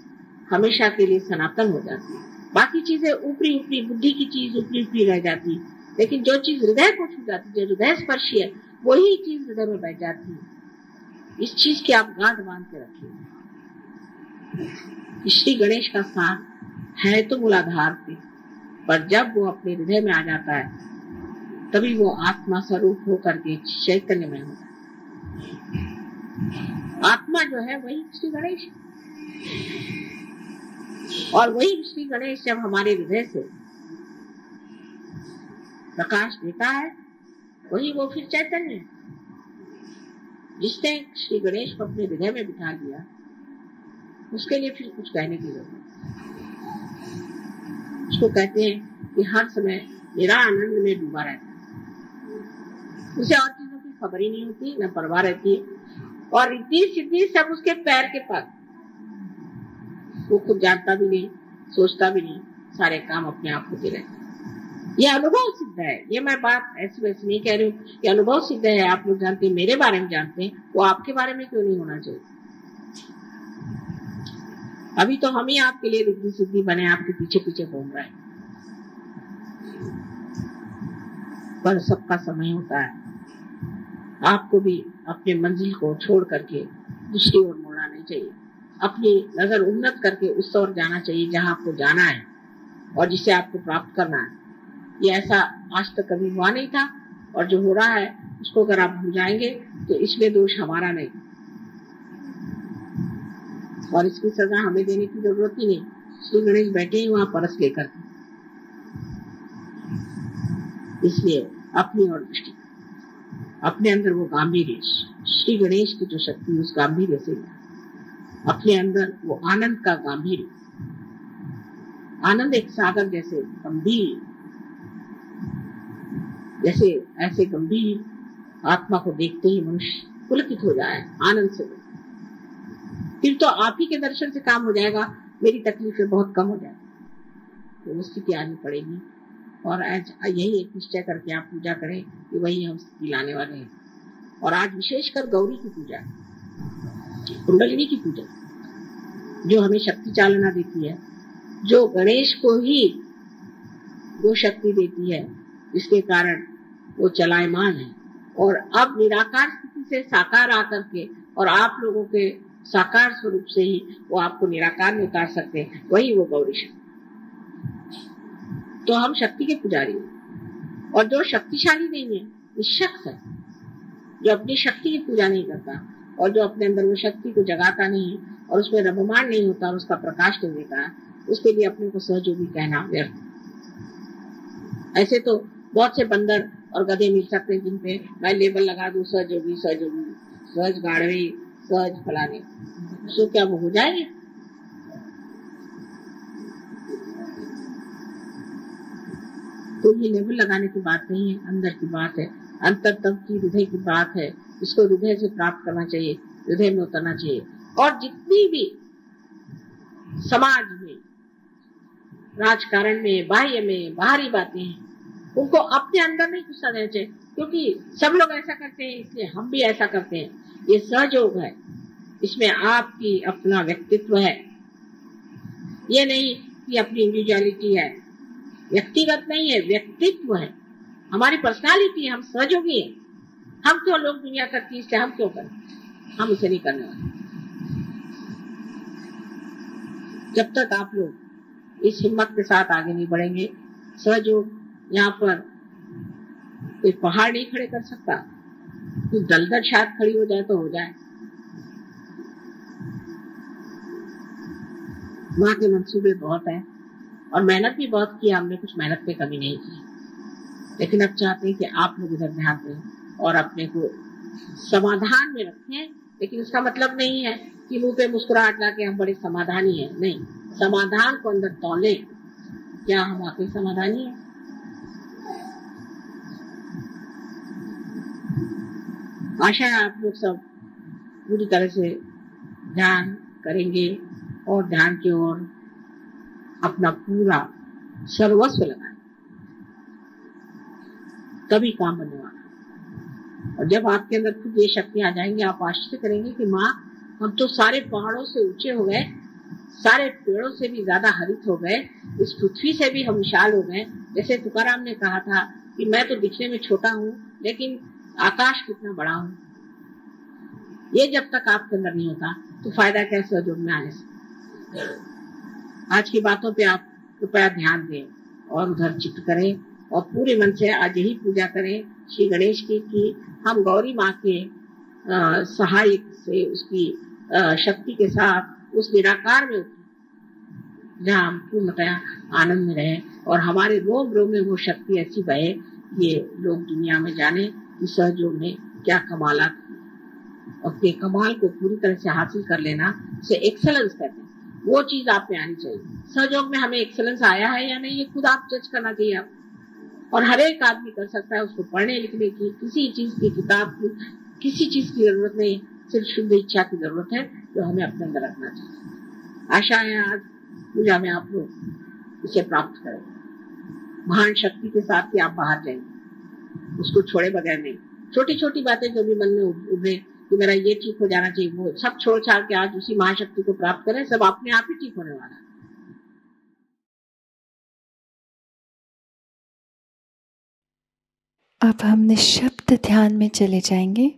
हमेशा के लिए सनातन हो जाती है। बाकी चीजें ऊपरी ऊपरी, बुद्धि की चीज ऊपरी ऊपरी रह जाती है, लेकिन जो चीज हृदय को छू जाती है, जो हृदय स्पर्शी है, वही चीज हृदय में बैठ जाती है। इस चीज की आप गांठ बांध के रखिए। श्री गणेश का स्थान है तो मूलाधार पे, पर जब वो अपने हृदय में आ जाता है तभी वो आत्मा स्वरूप होकर के चैतन्य में होता है। आत्मा जो है वही श्री गणेश है, और वही श्री गणेश जब हमारे हृदय से प्रकाश देता है, वही वो फिर चैतन्य है। जिसने श्री गणेश को अपने हृदय में बिठा लिया, उसके लिए फिर कुछ कहने की जरूरत नहीं। उसको कहते हैं कि हर समय मेरा आनंद में डूबा रहता है, उसे और चीजों की खबर ही नहीं होती, न परवाह रहती है, और रिद्धि सिद्धि सब उसके पैर के पास। वो खुद जानता भी नहीं, सोचता भी नहीं, सारे काम अपने आप होते रहते। ये अनुभव सिद्ध है, ये मैं बात ऐसी वैसी नहीं कह रही हूँ, ये अनुभव सिद्ध है। आप लोग जानते हैं, मेरे बारे में जानते हैं, वो आपके बारे में क्यों नहीं होना चाहिए। अभी तो हम ही आपके लिए रिद्धि सिद्धि बने, आपके पीछे पीछे घूम रहे हैं, पर सबका समय होता है। आपको भी अपने मंजिल को छोड़ करके दूसरी ओर मुड़ना नहीं चाहिए। अपनी नजर उन्नत करके उस ओर जाना चाहिए जहां आपको जाना है और जिसे आपको प्राप्त करना है। ये ऐसा आज तक कभी हुआ नहीं था और जो हो रहा है उसको अगर आप भूल जाएंगे तो इसमें दोष हमारा नहीं, और इसकी सजा हमें देने की जरूरत ही नहीं। श्री गणेश बैठे ही वहां परस लेकर, इसलिए अपनी और दृष्टि, अपने अंदर वो गांधीर्य, श्री गणेश की जो शक्ति उस गांधीर्य से, अपने अंदर वो आनंद का गांधीर्य, आनंद एक सागर जैसे गंभीर, जैसे ऐसे गंभीर आत्मा को देखते ही मनुष्य पुलकित हो जाए आनंद से, फिर तो आप ही के दर्शन से काम हो जाएगा, मेरी तकलीफें बहुत कम हो जाएगी। तो वो स्थिति आनी पड़ेगी, और आज यही एक निश्चय करके आप पूजा करें कि वही हम स्थिति लाने वाले हैं। और आज विशेषकर गौरी की पूजा, कुंडलिनी की पूजा, जो हमें शक्ति चालना देती है, जो गणेश को ही वो शक्ति देती है जिसके कारण वो चलायमान है, और अब निराकार स्थिति से साकार आकर के और आप लोगों के साकार स्वरूप से ही वो आपको निराकार में उतार सकते हैं, वही वो गौरी शक्ति। तो हम शक्ति के पुजारी हैं, और जो शक्तिशाली नहीं है निशक्त है, जो अपनी शक्ति की पूजा नहीं करता और जो अपने अंदर वो शक्ति को जगाता नहीं और उसमें रममान नहीं होता और उसका प्रकाश नहीं देता, उसके लिए अपने को सहयोगी कहना व्यर्थ। ऐसे तो बहुत से बंदर और गधे मिल सकते हैं जिनपे मैं लेबल लगा दूं सहयोगी, सहयोगी, सहज गाढ़वी, सहज फलाने, सो क्या वो हो जाएंगे? तो ये लेबल लगाने की बात नहीं है, अंदर की बात है, अंतरतम की हृदय की बात है। इसको हृदय से प्राप्त करना चाहिए, हृदय में उतरना चाहिए। और जितनी भी समाज में, राजकारण में, बाह्य में, बाहरी बातें हैं, उनको अपने अंदर नहीं घुसा देना चाहिए, क्योंकि सब लोग ऐसा करते हैं इसलिए हम भी ऐसा करते हैं। ये सहयोग है, इसमें आपकी अपना व्यक्तित्व है, ये नहीं कि अपनी इंडिविजुअलिटी है, व्यक्तिगत नहीं है, व्यक्तित्व है, हमारी पर्सनालिटी है, हम सहयोगी हैं। हम क्यों लोग दुनिया करती है इसलिए हम क्यों करें, हम उसे नहीं करने वाले। जब तक आप लोग इस हिम्मत के साथ आगे नहीं बढ़ेंगे, सहयोग यहाँ पर कोई पहाड़ नहीं खड़े कर सकता, कोई दलदल शायद खड़ी हो जाए तो हो जाए। माँ के मंसूबे बहुत है और मेहनत भी बहुत की हमने, कुछ मेहनत पे कमी नहीं की, लेकिन अब चाहते हैं कि आप लोग इधर ध्यान दें और अपने को समाधान में रखें। लेकिन इसका मतलब नहीं है कि मुंह पे मुस्कुराहट ला के हम बड़े समाधानी हैं, नहीं, समाधान को अंदर तौले, क्या हम वाकई समाधानी हैं? आशा है आप लोग सब पूरी तरह से ध्यान करेंगे और ध्यान की ओर अपना पूरा सर्वस्व लगाएं, तभी काम बनने वाला। और जब आपके अंदर खुद ये शक्ति आ जाएंगी, आप आश्चर्य करेंगे कि माँ, हम तो सारे पहाड़ों से ऊंचे हो गए, सारे पेड़ों से भी ज्यादा हरित हो गए, इस पृथ्वी से भी हम विशाल हो गए। जैसे तुकाराम ने कहा था कि मैं तो दिखने में छोटा हूँ लेकिन आकाश कितना बड़ा हूँ। ये जब तक आपके अंदर नहीं होता तो फायदा क्या सहयोग में आने से। आज की बातों पे आप कृपया ध्यान दें और उधर चित्त करें और पूरे मन से आज यही पूजा करें श्री गणेश की कि हम गौरी माँ के सहायक से, उसकी शक्ति के साथ उस निराकार में जहाँ हम पूर्णतया आनंद में रहे और हमारे रोम रोम में वो शक्ति ऐसी बहे कि ये लोग दुनिया में जाने कि सहयोग ने क्या कमालात की, और के कमाल को पूरी तरह से हासिल कर लेना से एक्सेलेंस कहते हैं, वो चीज आप में आनी चाहिए। सहयोग में हमें एक्सेलेंस आया है या नहीं, ये खुद आप जज करना चाहिए आप, और हर एक आदमी कर सकता है। उसको पढ़ने लिखने की, किसी चीज की, किताब की, किसी चीज की जरूरत नहीं, सिर्फ शुद्ध इच्छा की जरूरत है जो हमें अपने अंदर रखना चाहिए। आशा है आज पूजा में आप लोग इसे प्राप्त करें, महान शक्ति के साथ ही आप बाहर जाएंगे, उसको छोड़े बगैर नहीं। छोटी छोटी बातें जो भी मन में उभरे कि मेरा ये ठीक हो जाना चाहिए, वो सब छोड़ छाड़ के आज उसी महाशक्ति को प्राप्त करें, सब अपने आप ही ठीक होने वाला है। अब हम निःशब्द ध्यान में चले जाएंगे।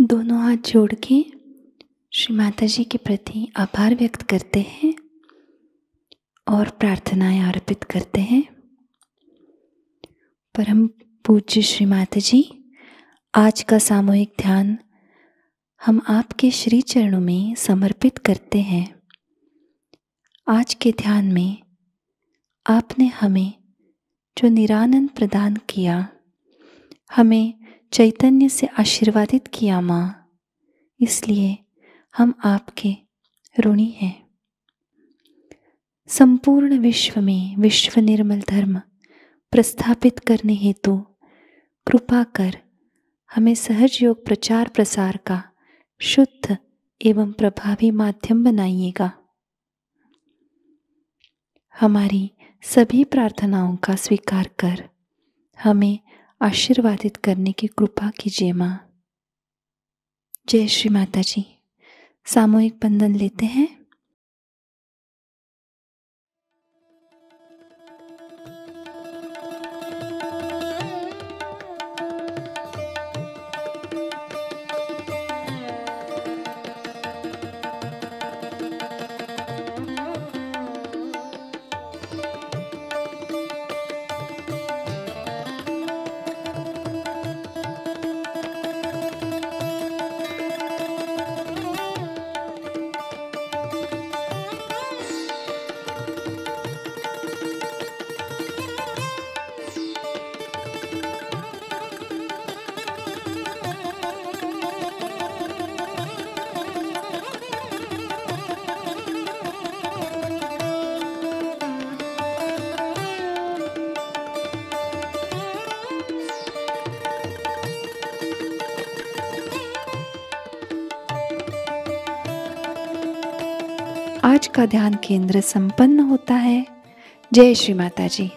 दोनों हाथ जोड़ के श्री माता जी के प्रति आभार व्यक्त करते हैं और प्रार्थनाएं अर्पित करते हैं। परम पूज्य श्री माता जी, आज का सामूहिक ध्यान हम आपके श्री चरणों में समर्पित करते हैं। आज के ध्यान में आपने हमें जो निरानंद प्रदान किया, हमें चैतन्य से आशीर्वादित किया माँ, इसलिए हम आपके ऋणी हैं। संपूर्ण विश्व में विश्व निर्मल धर्म प्रस्थापित करने हेतु कृपा कर हमें सहज योग प्रचार प्रसार का शुद्ध एवं प्रभावी माध्यम बनाइएगा। हमारी सभी प्रार्थनाओं का स्वीकार कर हमें आशीर्वादित करने की कृपा कीजिए माँ। जय श्री माता जी। सामूहिक बंधन लेते हैं। आज का ध्यान केंद्र संपन्न होता है। जय श्री माता जी।